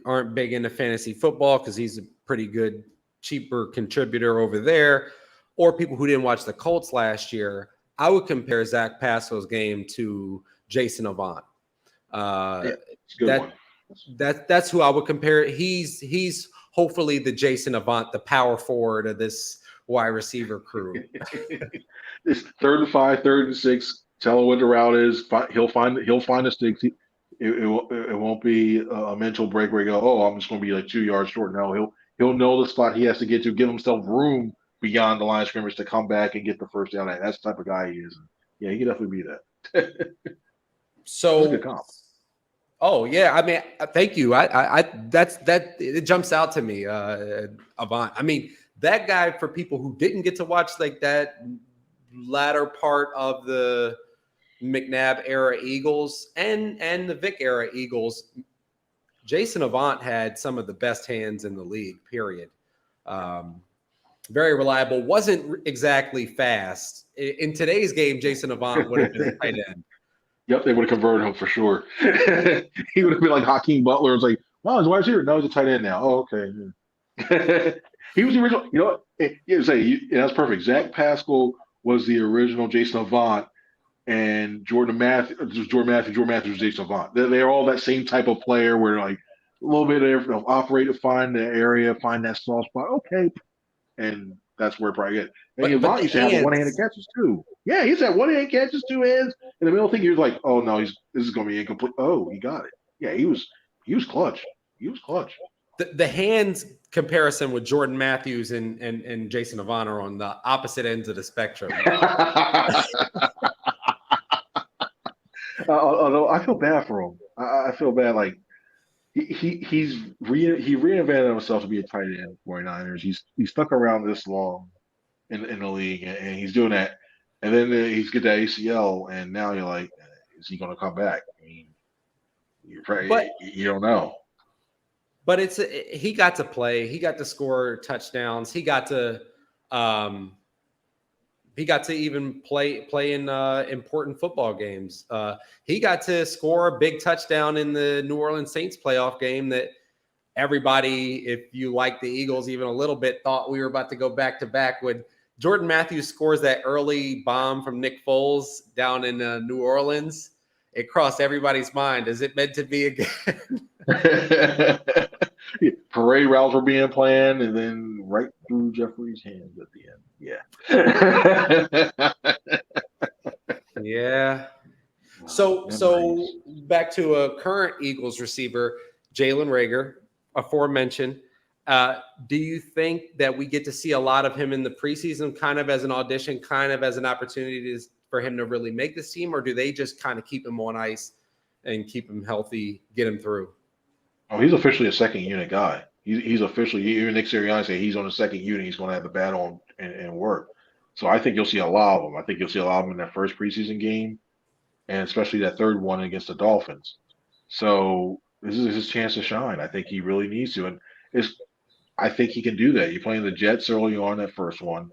aren't big into fantasy football, because he's a pretty good, cheaper contributor over there, or people who didn't watch the Colts last year, I would compare Zach Pascal's game to Jason Avant. Yeah, it's a good that one. that's who I would compare. He's hopefully the Jason Avant, the power forward of this wide receiver crew. It's 3rd and 5, 3rd and 6. Tell him what the route is. He'll find the sticks. It won't be a mental break where he go, oh, I'm just going to be like 2 yards short. No, he'll know the spot he has to get to, give himself room beyond the line of scrimmage to come back and get the first down. That's the type of guy he is. Yeah, he can definitely be that. That's a good So, comp. oh yeah, I mean, thank you. That it jumps out to me, Avant. I mean, that guy, for people who didn't get to watch like that latter part of the McNabb era Eagles and the Vic era Eagles, Jason Avant had some of the best hands in the league. Period. Um, very reliable. Wasn't exactly fast. In today's game, Jason Avant would have been a tight end. Yep, they would have converted him for sure. He would have been like Hakeem Butler. It's like, wow, he's a wide receiver. No, he's a tight end now. Oh, okay. He was the original. You know what? That's perfect. Zach Pascal was the original Jason Avant, and Jordan Matthews was Jason Avant. They're all that same type of player where like a little bit of operate to find the area, find that soft spot. Okay, and that's where it probably get. And But Avant the used to have the one-handed hands. catches too. Yeah, he's had one-handed catches, two hands. In the middle thing, he was like, "Oh no, this is going to be incomplete." Oh, he got it. Yeah, he was clutch. He was clutch. The hands comparison with Jordan Matthews and Jason Avant are on the opposite ends of the spectrum. Although I feel bad for him. I feel bad. Like he reinvented himself to be a tight end for 49ers. He's stuck around this long in the league, and he's doing that. And then he's get that ACL, and now you're like, is he going to come back? I mean, But you don't know. he got to play. He got to score touchdowns. Um, he got to even play in important football games. He got to score a big touchdown in the New Orleans Saints playoff game that everybody, if you like the Eagles even a little bit, thought we were about to go back to back with Jordan Matthews scores that early bomb from Nick Foles down in New Orleans, it crossed everybody's mind. Is it meant to be again? Parade routes were being planned, and then right through Jeffrey's hands at the end. Yeah. Yeah. So back to a current Eagles receiver, Jalen Reagor, aforementioned. Do you think that we get to see a lot of him in the preseason, kind of as an audition, kind of as an opportunity for him to really make this team, or do they just kind of keep him on ice and keep him healthy, get him through? Oh, he's officially a second unit guy. He's officially, even Nick Sirianni said he's on the second unit. He's going to have the bat on and work. So I think you'll see a lot of them. I think you'll see a lot of them in that first preseason game, and especially that third one against the Dolphins. So this is his chance to shine. I think he really needs to, and I think he can do that. You're playing the Jets early on that first one,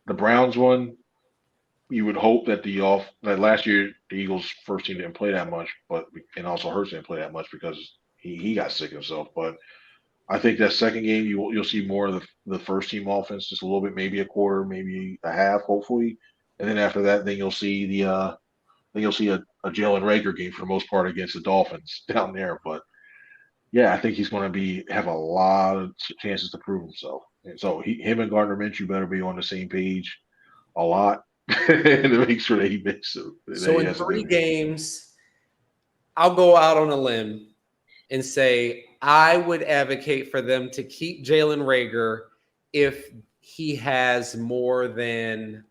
the Browns one. You would hope that that last year the Eagles first team didn't play that much, and also Hurts didn't play that much because he got sick himself. But I think that second game you'll see more of the first team offense, just a little bit, maybe a quarter, maybe a half, hopefully, and then after that, then you'll see a Jalen Reagor game for the most part against the Dolphins down there. But yeah, I think he's going to have a lot of chances to prove himself. And so him and Gardner Minshew better be on the same page a lot to make sure that he makes it. So in 3 games, I'll go out on a limb and say I would advocate for them to keep Jalen Reagor if he has more than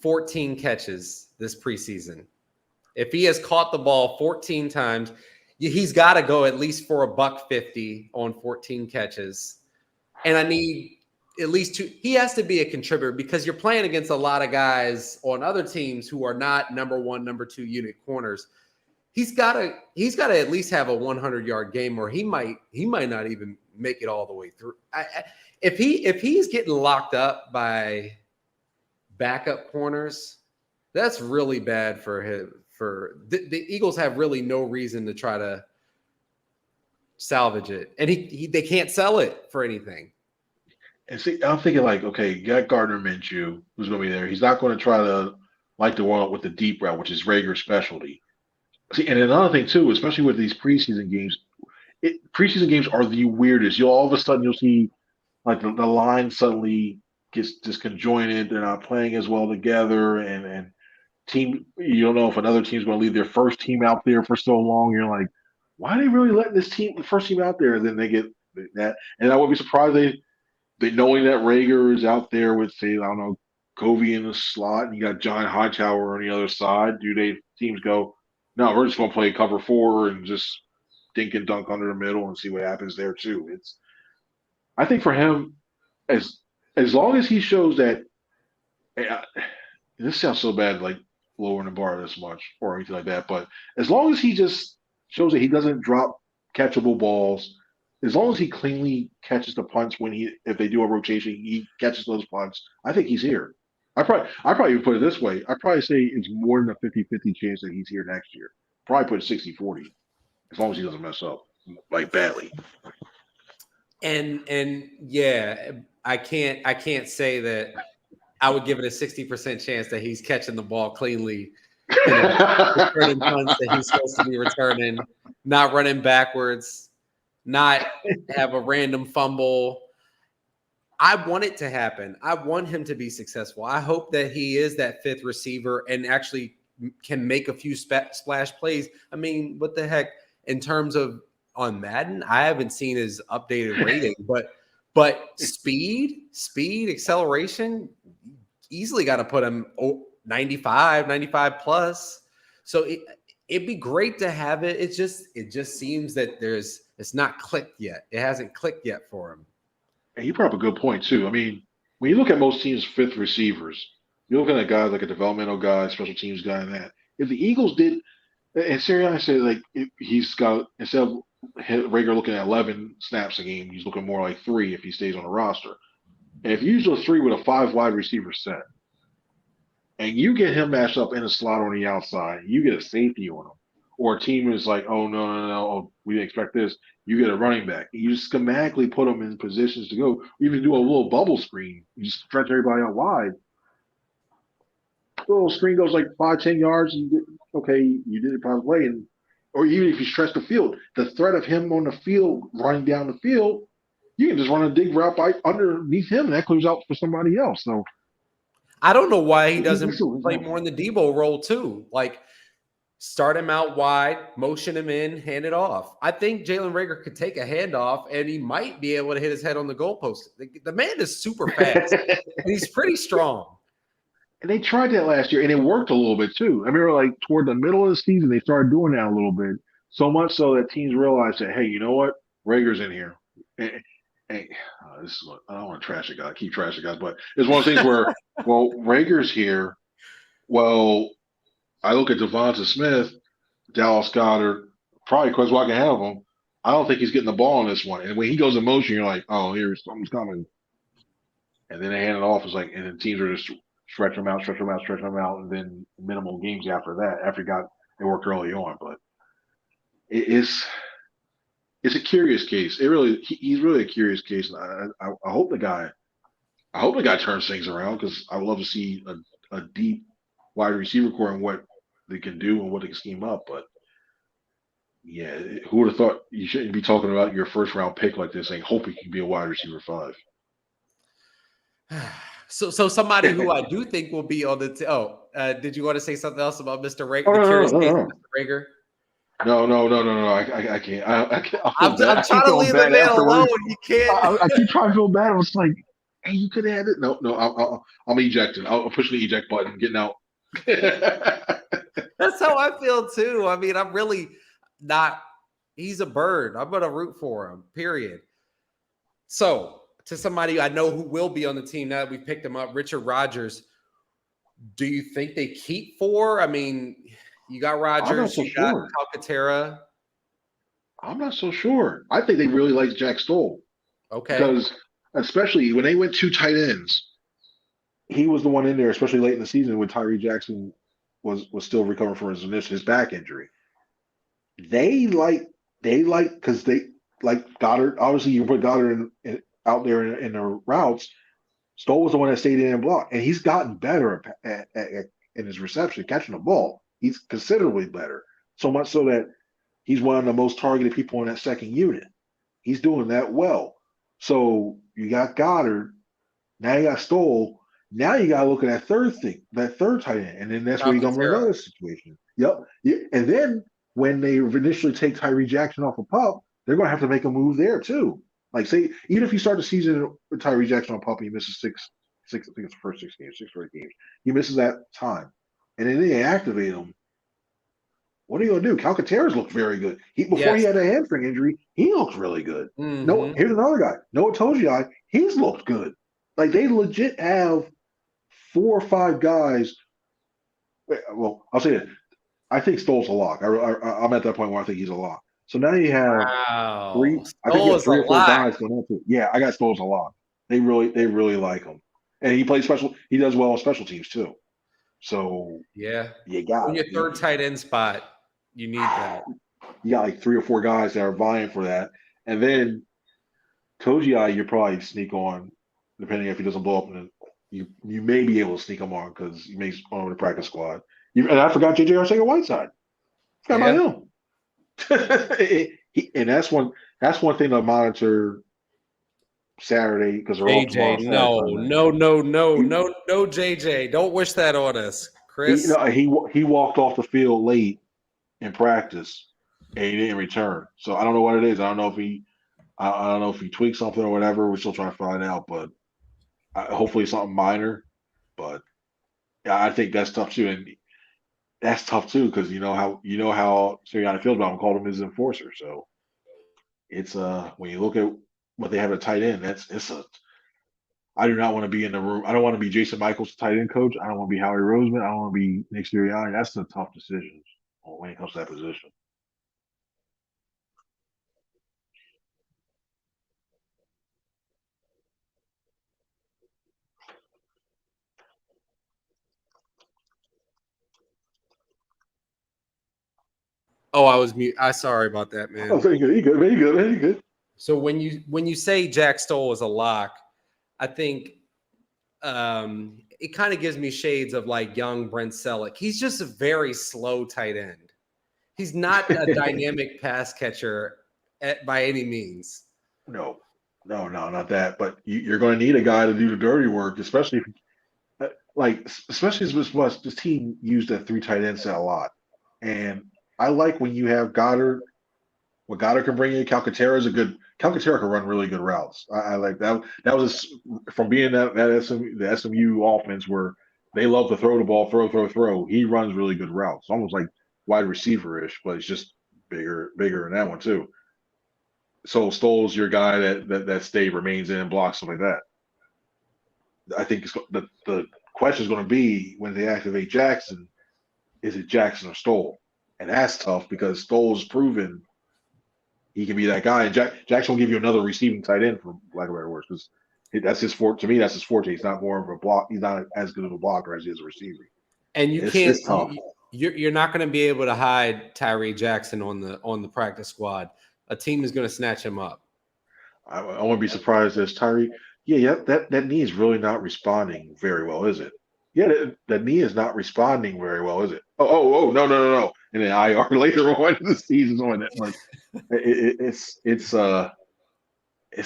14 catches this preseason. If he has caught the ball 14 times, he's got to go at least for $150 on 14 catches. And I need at least 2. He has to be a contributor because you're playing against a lot of guys on other teams who are not number 1, number 2 unit corners. He's got to at least have a 100-yard game, or he might not even make it all the way through. If he's getting locked up by backup corners, that's really bad for him. For the Eagles have really no reason to try to salvage it, and they can't sell it for anything. And see, I'm thinking like, okay, you got Gardner Minshew who's going to be there. He's not going to try to light the world up with the deep route, which is Reagor's specialty. See, and another thing too, especially with these preseason games, preseason games are the weirdest. All of a sudden you'll see like the line suddenly gets disconjointed. They're not playing as well together, and team, you don't know if another team's going to leave their first team out there for so long. You're like, why are they really letting the first team out there? And then they get that, and I would be surprised they knowing that Reagor is out there with, say, I don't know, Covey in the slot, and you got John Hightower on the other side. Teams go, no, we're just going to play cover 4 and just dink and dunk under the middle and see what happens there too. I think for him, as long as he shows that, this sounds so bad, like lowering the bar this much or anything like that, but as long as he just shows that he doesn't drop catchable balls, as long as he cleanly catches the punts if they do a rotation, he catches those punts, I think he's here. I probably even put it this way. I probably say it's more than a 50-50 chance that he's here next year. Probably put 60-40, as long as he doesn't mess up like badly. And yeah, I can't say that I would give it a 60% chance that he's catching the ball cleanly, returning punts that he's supposed to be returning, not running backwards, not have a random fumble. I want it to happen. I want him to be successful. I hope that he is that 5th receiver and actually can make a few splash plays. I mean, what the heck? In terms of on Madden, I haven't seen his updated rating, but speed, acceleration, easily got to put him 95 plus. So it'd be great to have it. It just seems that it's not clicked yet. It hasn't clicked yet for him. And you brought up a good point too. I mean, when you look at most teams' 5th receivers, you're looking at guys like a developmental guy, special teams guy, and that. If the Eagles did, and Sirianni said like he's got, instead of Reagor looking at 11 snaps a game, he's looking more like 3 if he stays on the roster. And if you use those 3 with a 5 wide receiver set, and you get him matched up in a slot on the outside, you get a safety on him, or a team is like, oh no, oh, we didn't expect this. You get a running back. You just schematically put them in positions to go. Even do a little bubble screen. You just stretch everybody out wide. The little screen goes like 5, 10 yards. Okay, you did it probably, and or even if you stretch the field, the threat of him on the field running down the field, you can just run a dig route by underneath him, and that clears out for somebody else. So I don't know why he he's doesn't play more in the Debo role too. Like start him out wide, motion him in, hand it off. I think Jalen Rager could take a handoff and he might be able to hit his head on the goalpost. The man is super fast and he's pretty strong. And they tried that last year, and it worked a little bit too. I remember, like toward the middle of the season, they started doing that a little bit. So much so that teams realized that, hey, you know what, Rager's in here. And this is what I don't want to trash a guy, keep trashing guys, but it's one of those things where, well, Rager's here. Well, I look at Devonta Smith, Dallas Goddard, probably because I can have him. I don't think he's getting the ball on this one. And when he goes in motion, you're like, oh, here's something's coming. And then they hand it off. It's like, and then teams are just stretch them out, stretch them out, stretch them out, and then minimal games after that. After they worked early on, but it's a curious case. He's really a curious case. And I hope the guy turns things around because I would love to see a deep wide receiver core and what they can do and what they can scheme up. But yeah, who would have thought you shouldn't be talking about your first round pick like this, saying hope he can be a wide receiver 5. So somebody who I do think will be on the did you want to say something else about Mr. Rager? Oh The no, curious no, no, case of no. Mr. Rager. No. I can't. I can't. I feel I'm bad. I trying keep to feeling leave the bad man alone. afterwards. You can't. I keep trying to feel bad. I was like, hey, you could have had it. No, I'm ejecting. I'll push the eject button, getting out. That's how I feel too. I mean, I'm really not. He's a bird. I'm going to root for him. Period. So, to somebody I know who will be on the team now that we picked him up, Richard Rodgers. Do you think they keep 4? I mean, you got I'm not Rodgers, so you got sure. Calcaterra. I'm not so sure. I think they really like Jack Stoll Okay. because, especially when they went 2 tight ends, he was the one in there, especially late in the season when Tyree Jackson was still recovering from his back injury. They like because they like Goddard. Obviously, you put Goddard out there in the routes. Stoll was the one that stayed in and blocked, and he's gotten better in his reception, catching the ball. He's considerably better. So much so that he's one of the most targeted people in that second unit. He's doing that well. So you got Goddard. Now you got Stoll. Now you got to look at that third tight end, and then that's where you come to Calcaterra. another situation. Yep. Yeah. And then when they initially take Tyree Jackson off a pup, they're going to have to make a move there too. Like say, even if you start the season with Tyree Jackson on pup, he misses six. I think it's the first 6 games, 6 or 8 games. He misses that time, and then they activate him. What are you gonna do? Calcaterra's looked very good. Before he Yes. had a hamstring injury, he looked really good. No, Mm-hmm. here's another guy. Noah Togiai, he's looked good. Like they legit have 4 or 5 guys. Well, I'll say it. I think Stoll's a lock. I'm at that point where I think he's a lock. So now you have Wow. three. I think you Stoll have is a 3 or 4 lot. guys going into it. Yeah, I got Stoll's a lock. They really like him, and he plays special. He does well on special teams too. So Yeah. you On got your third tight end spot, you need that. you got like 3 or 4 guys that are vying for that, and then Koji, you probably sneak on, depending if he doesn't blow up. And you may be able to sneak him on because you may on the practice squad. And I forgot JJ Arcega-Whiteside. Forgot Yeah. about him. And that's one thing to monitor Saturday because they're off tomorrow JJ, Saturday no, Sunday. no, no, no, He, no, no, JJ. Don't wish that on us, he Chris. no, he walked off the field late in practice and he didn't return. So I don't know what it is. I don't know if he tweaked something or whatever. We're still trying to find out, but hopefully something minor. But yeah, I think that's tough too, and that's tough too because you know how Sirianni feels about him. Called him his enforcer, so it's when you look at what they have at tight end, it's a. I do not want to be in the room. I don't want to be Jason Michaels, tight end coach. I don't want to be Howie Roseman. I don't want to be Nick Sirianni. That's the tough decisions when it comes to that position. Oh, I was mute. I sorry about that, Oh, man. very good. You good? Very good. Very good. So when you say Jack Stoll is a lock, I think it kind of gives me shades of like young Brent Selleck. He's just a very slow tight end. He's not a dynamic pass catcher by any means. No, not that. But you're going to need a guy to do the dirty work, especially especially as much this team used that three tight end set a lot. And I like when you have Goddard. What Goddard can bring in, Calcaterra is a good. Calcaterra can run really good routes. I like that. That was from being the SMU offense where they love to throw the ball, throw. He runs really good routes, almost like wide receiver ish, but it's just bigger than that one too. So Stoll's your guy that stay remains in and blocks stuff like that. I think the question is going to be when they activate Jackson, is it Jackson or Stoll? And that's tough because Stoll's proven he can be that guy. And Jackson will give you another receiving tight end, for lack of better words, because that's his forte. To me, that's his forte. He's not more of a block. He's not as good of a blocker as he is a receiver. And you can't. It's tough. You're not going to be able to hide Tyree Jackson on the practice squad. A team is going to snatch him up. I wouldn't be surprised as Tyree. Yeah, that knee is really not responding very well, is it? Yeah, that knee is not responding very well, is it? Oh, no. And then IR later on in the season's on it, but it's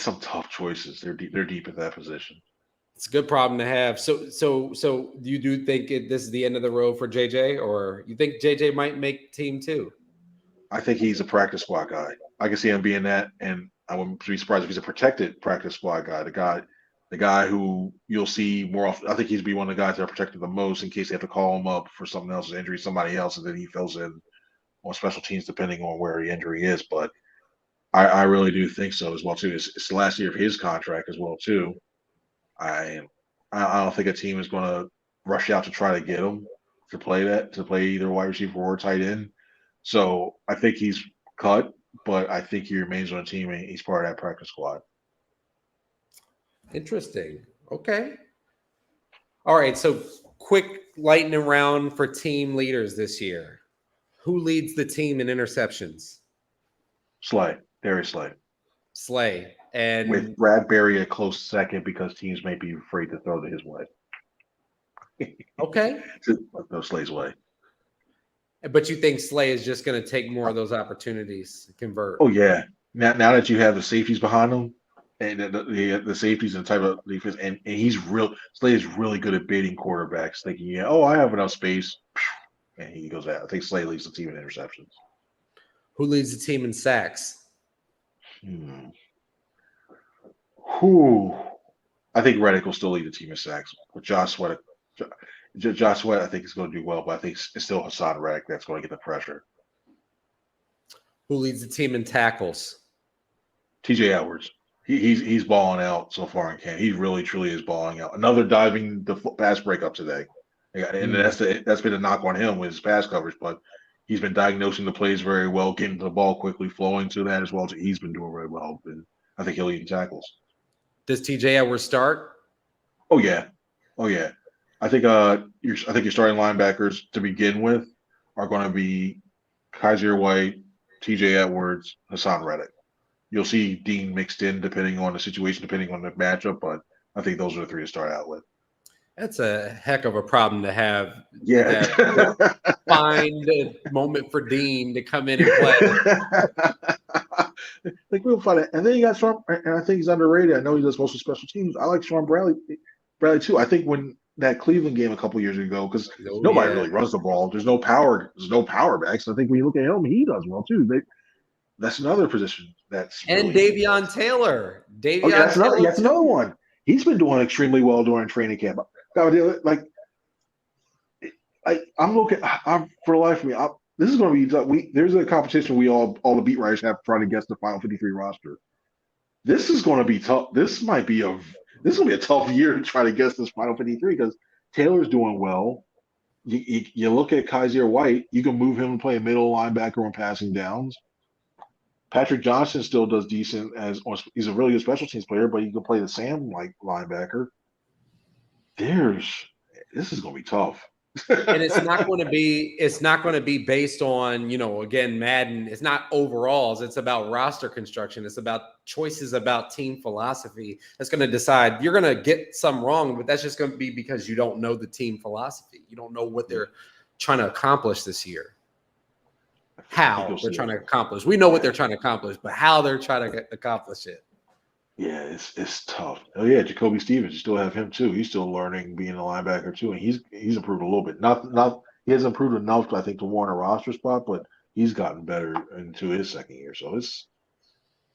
some tough choices. They're deep at that position. It's a good problem to have. So you do think this is the end of the road for JJ, or you think JJ might make team too? I think he's a practice squad guy. I can see him being that, and I wouldn't be surprised if he's a protected practice squad guy. The guy who you'll see more often. I think he's be one of the guys that are protected the most in case they have to call him up for something else's injury, somebody else, and then he fills in on special teams depending on where the injury is. But I really do think so as well too. It's the last year of his contract as well too. I I don't think a team is going to rush out to try to get him to play either wide receiver or tight end. So I think he's cut, but I think he remains on the team and he's part of that practice squad. Interesting. Okay. All right. So quick lightning round for team leaders this year. Who leads the team in interceptions? Darius Slay. Slay. And With Bradbury a close second because teams may be afraid to throw to his way. okay. No Slay's way. But you think Slay is just going to take more of those opportunities to convert? Oh yeah. Now that you have the safeties behind him, and the safeties and type of defense, and Slay is really good at baiting quarterbacks, thinking, yeah, I have enough space, and he goes out. I think Slay leads the team in interceptions. Who leads the team in sacks? Who? I think Reddick will still lead the team in sacks. With Josh Sweat, I think is going to do well, but I think it's still Hassan Reddick that's going to get the pressure. Who leads the team in tackles? TJ Edwards. He's balling out so far in camp. He really truly is balling out. Another diving the pass breakup today, and that's been a knock on him with his pass coverage, but he's been diagnosing the plays very well, getting the ball quickly, flowing to that as well. He's been doing very well, and I think he'll lead in tackles. Does TJ Edwards start? Oh yeah. I think your starting linebackers to begin with are going to be Kaiser White, TJ Edwards, Hassan Reddick. You'll see Dean mixed in depending on the situation, depending on the matchup, but I think those are the three to start out with. That's a heck of a problem to have. Yeah. Find a moment for Dean to come in and play. Like we'll find it. And then you got Sean, and I think he's underrated. I know he does most of special teams. I like Sean Bradley too. I think when that Cleveland game a couple years ago, because nobody really runs the ball. There's no power backs. I think when you look at him, he does well too. That's another position that's and really Davion Taylor. That's another one. He's been doing extremely well during training camp. Like I'm looking. For the life of me, this is going to be. There's a competition we all the beat writers have trying to guess the final 53 roster. This is going to be tough. This is going to be a tough year to try to guess this final 53 because Taylor's doing well. You look at Kaiser White, you can move him and play a middle linebacker on passing downs. Patrick Johnson still does decent he's a really good special teams player, but you can play the Sam like linebacker. This is going to be tough. And it's not going to be based on, again, Madden. It's not overalls. It's about roster construction. It's about choices about team philosophy. That's going to decide. You're going to get some wrong, but that's just going to be because you don't know the team philosophy. You don't know what they're trying to accomplish this year. How they're trying to accomplish. We know what they're trying to accomplish, but how they're trying to accomplish it. Yeah, it's tough. Oh yeah, Jacoby Stevens, you still have him too. He's still learning being a linebacker too, and he's improved a little bit. Not he hasn't improved enough, I think, to warrant a roster spot, but he's gotten better into his second year. So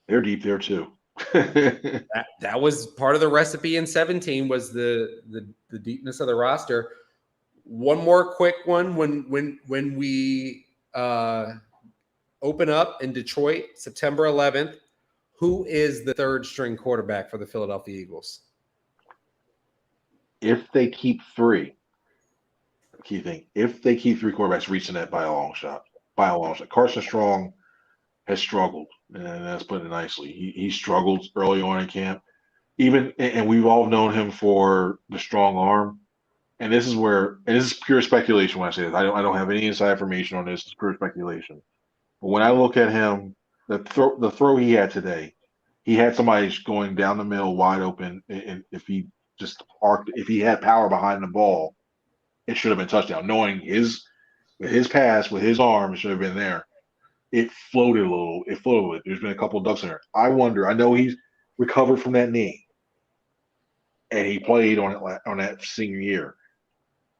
they're deep there too. That was part of the recipe in 17 was the deepness of the roster. One more quick one when we open up in Detroit, September 11th. Who is the third string quarterback for the Philadelphia Eagles? If they keep three, key thing, if they keep three quarterbacks, reaching that by a long shot. Carson Strong has struggled, and that's putting it nicely. He struggled early on in camp. And we've all known him for the strong arm. And this is pure speculation when I say this. I don't have any inside information on this. It's pure speculation. But when I look at him, the throw he had today, he had somebody going down the middle wide open, and if he had power behind the ball, it should have been touchdown. Knowing his pass with his arm, it should have been there. It floated a little. There's been a couple of ducks in there. I wonder. I know he's recovered from that knee, and he played on that senior year.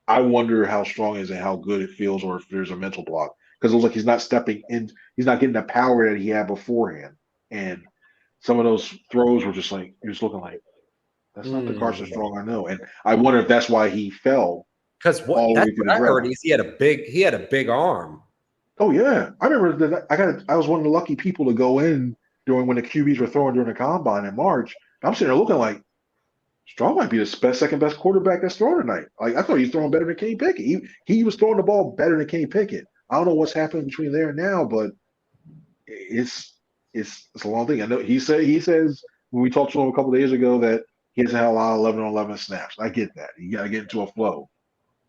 I wonder how strong it is and how good it feels, or if there's a mental block, because it looks like he's not stepping in. He's not getting the power that he had beforehand, and some of those throws were just like you're just looking like that's not the Carson Strong I know. And I wonder if that's why he fell. Because what I heard is he had a big arm. Oh yeah, I remember that. I was one of the lucky people to go in during when the QBs were throwing during the combine in March. I'm sitting there looking like Strong might be the second best quarterback that's throwing tonight. Like I thought he was throwing better than Kenny Pickett. He was throwing the ball better than Kenny Pickett. I don't know what's happening between there and now, but it's a long thing. I know he says when we talked to him a couple of days ago that he hasn't had a lot of 11-on-11 snaps. I get that. You got to get into a flow.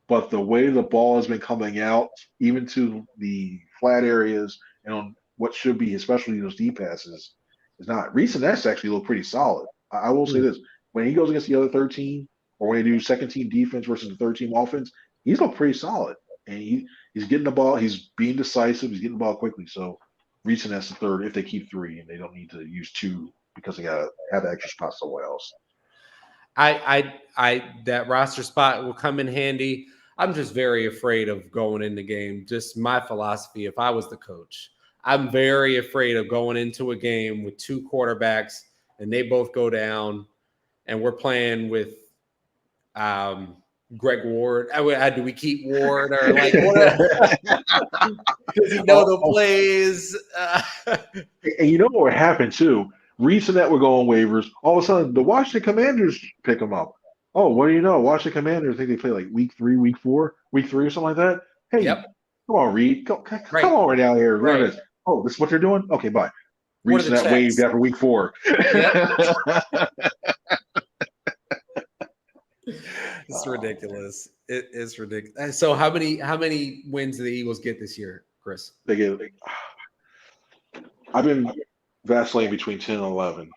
But the way the ball has been coming out, even to the flat areas and on what should be, especially those deep passes, is not. Recent Ness actually look pretty solid. I will say this. When he goes against the other 13, or when they do second team defense versus the third team offense, he's looked pretty solid. And he's getting the ball, he's being decisive, he's getting the ball quickly. So recent Ness the third if they keep three and they don't need to use two because they gotta have an extra spot somewhere else. That roster spot will come in handy. I'm just very afraid of going in the game. Just my philosophy, if I was the coach, I'm very afraid of going into a game with two quarterbacks and they both go down and we're playing with Greg Ward. Do we keep Ward or like what? Does he know the plays? And you know what happened too? Reason that we're going waivers. All of a sudden, the Washington Commanders pick them up. Oh, what do you know? Washington Commanders, I think they play like week 3, week 4, week 3 or something like that. Hey, come on, Reed. Come on right down here. Right. Oh, this is what they're doing? Okay, bye. Reason that waived after week 4. Yep. It's ridiculous. It is ridiculous. So how many wins do the Eagles get this year, Chris? They get. I've been vacillating between 10 and 11,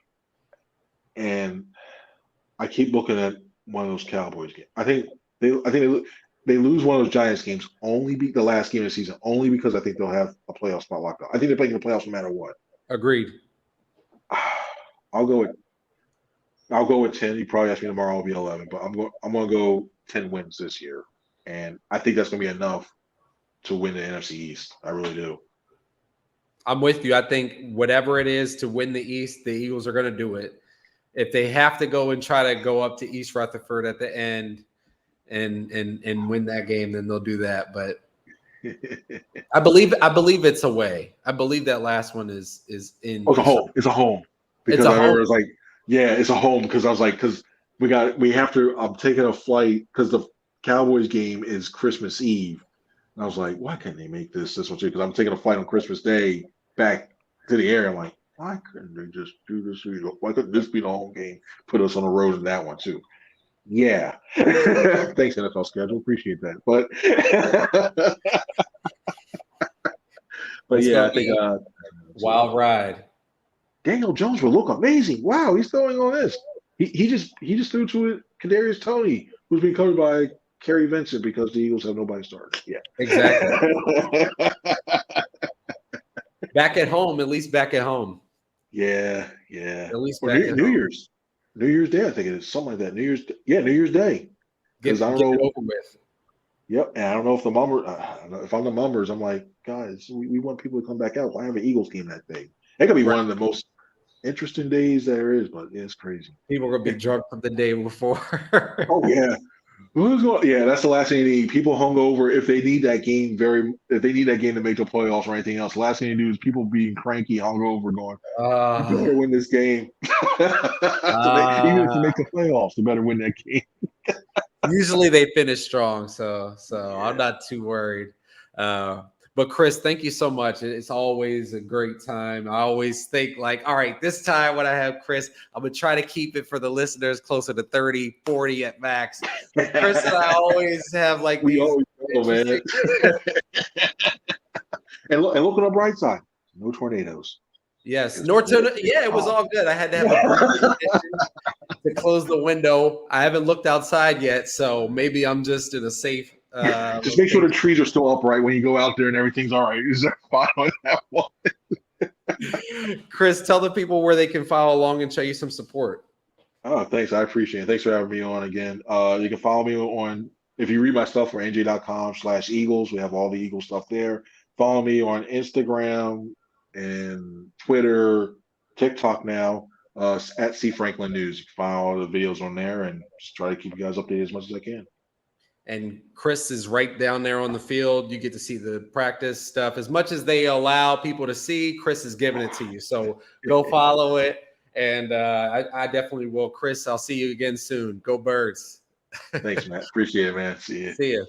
and I keep looking at one of those Cowboys games. I think they lose one of those Giants games. Only beat the last game of the season. Only because I think they'll have a playoff spot locked up. I think they're playing the playoffs no matter what. Agreed. I'll go with 10. You probably ask me tomorrow. I'll be 11, but I'm going to go 10 wins this year, and I think that's going to be enough to win the NFC East. I really do. I'm with you. I think whatever it is to win the East, the Eagles are going to do it. If they have to go and try to go up to East Rutherford at the end and win that game, then they'll do that. But I believe it's a way. I believe that last one is in. Oh, it's a home. Because I remember it was like, yeah, it's a home. Because I was like, because we have to. I'm taking a flight because the Cowboys game is Christmas Eve. And I was like, why can't they make this one too? Because I'm taking a flight on Christmas Day back to the area. I'm like, why couldn't they just do this? Why couldn't this be the home game? Put us on the road in that one too. Yeah. Thanks, NFL schedule. Appreciate that. But It's yeah, gonna I think be a wild ride. Daniel Jones will look amazing. Wow, he's throwing on this. He just threw to it Kadarius Toney, who's been covered by Kerry Vincent because the Eagles have nobody started. Yeah. Exactly. Back at home, at least back at home. Yeah, yeah. At least Or back at New home. Year's. New Year's Day, I think it is. Something like that. New Year's Day. Because I don't Get it know. over with. Yep. And I don't know if the Mummers, if I'm the Mummers, I'm like, guys, we want people to come back out. Why have an Eagles game that day? It could be Right. one of the most interesting days there is, but yeah, it's crazy. People are gonna be drunk from the day before. Oh, yeah. Yeah, that's the last thing you need. People hungover if they need that game if they need that game to make the playoffs or anything else. The last thing you do is people being cranky, hungover, going, "You better win this game." Even if you make the playoffs, you better win that game. Usually they finish strong, so I'm not too worried. But Chris, thank you so much. It's always a great time. I always think like, all right, this time when I have Chris, I'm gonna try to keep it for the listeners closer to 30, 40 at max. But Chris and I always have like We these always go, man. And look on the bright side. No tornadoes. Yes, Norton. Yeah, it was all good. I had to have a breathing condition to close the window. I haven't looked outside yet, so maybe I'm just in a safe. Just make sure the trees are still upright when you go out there and everything's all right. Is there fine on that one? Chris, tell the people where they can follow along and show you some support. Oh, thanks. I appreciate it. Thanks for having me on again. You can follow me on, if you read my stuff for nj.com/Eagles, we have all the Eagles stuff there. Follow me on Instagram and Twitter, TikTok now, at C Franklin News. You can find all the videos on there and just try to keep you guys updated as much as I can. And Chris is right down there on the field. You get to see the practice stuff. As much as they allow people to see, Chris is giving it to you. So go follow it. And I definitely will. Chris, I'll see you again soon. Go Birds. Thanks, Matt. Appreciate it, man. See you. See you.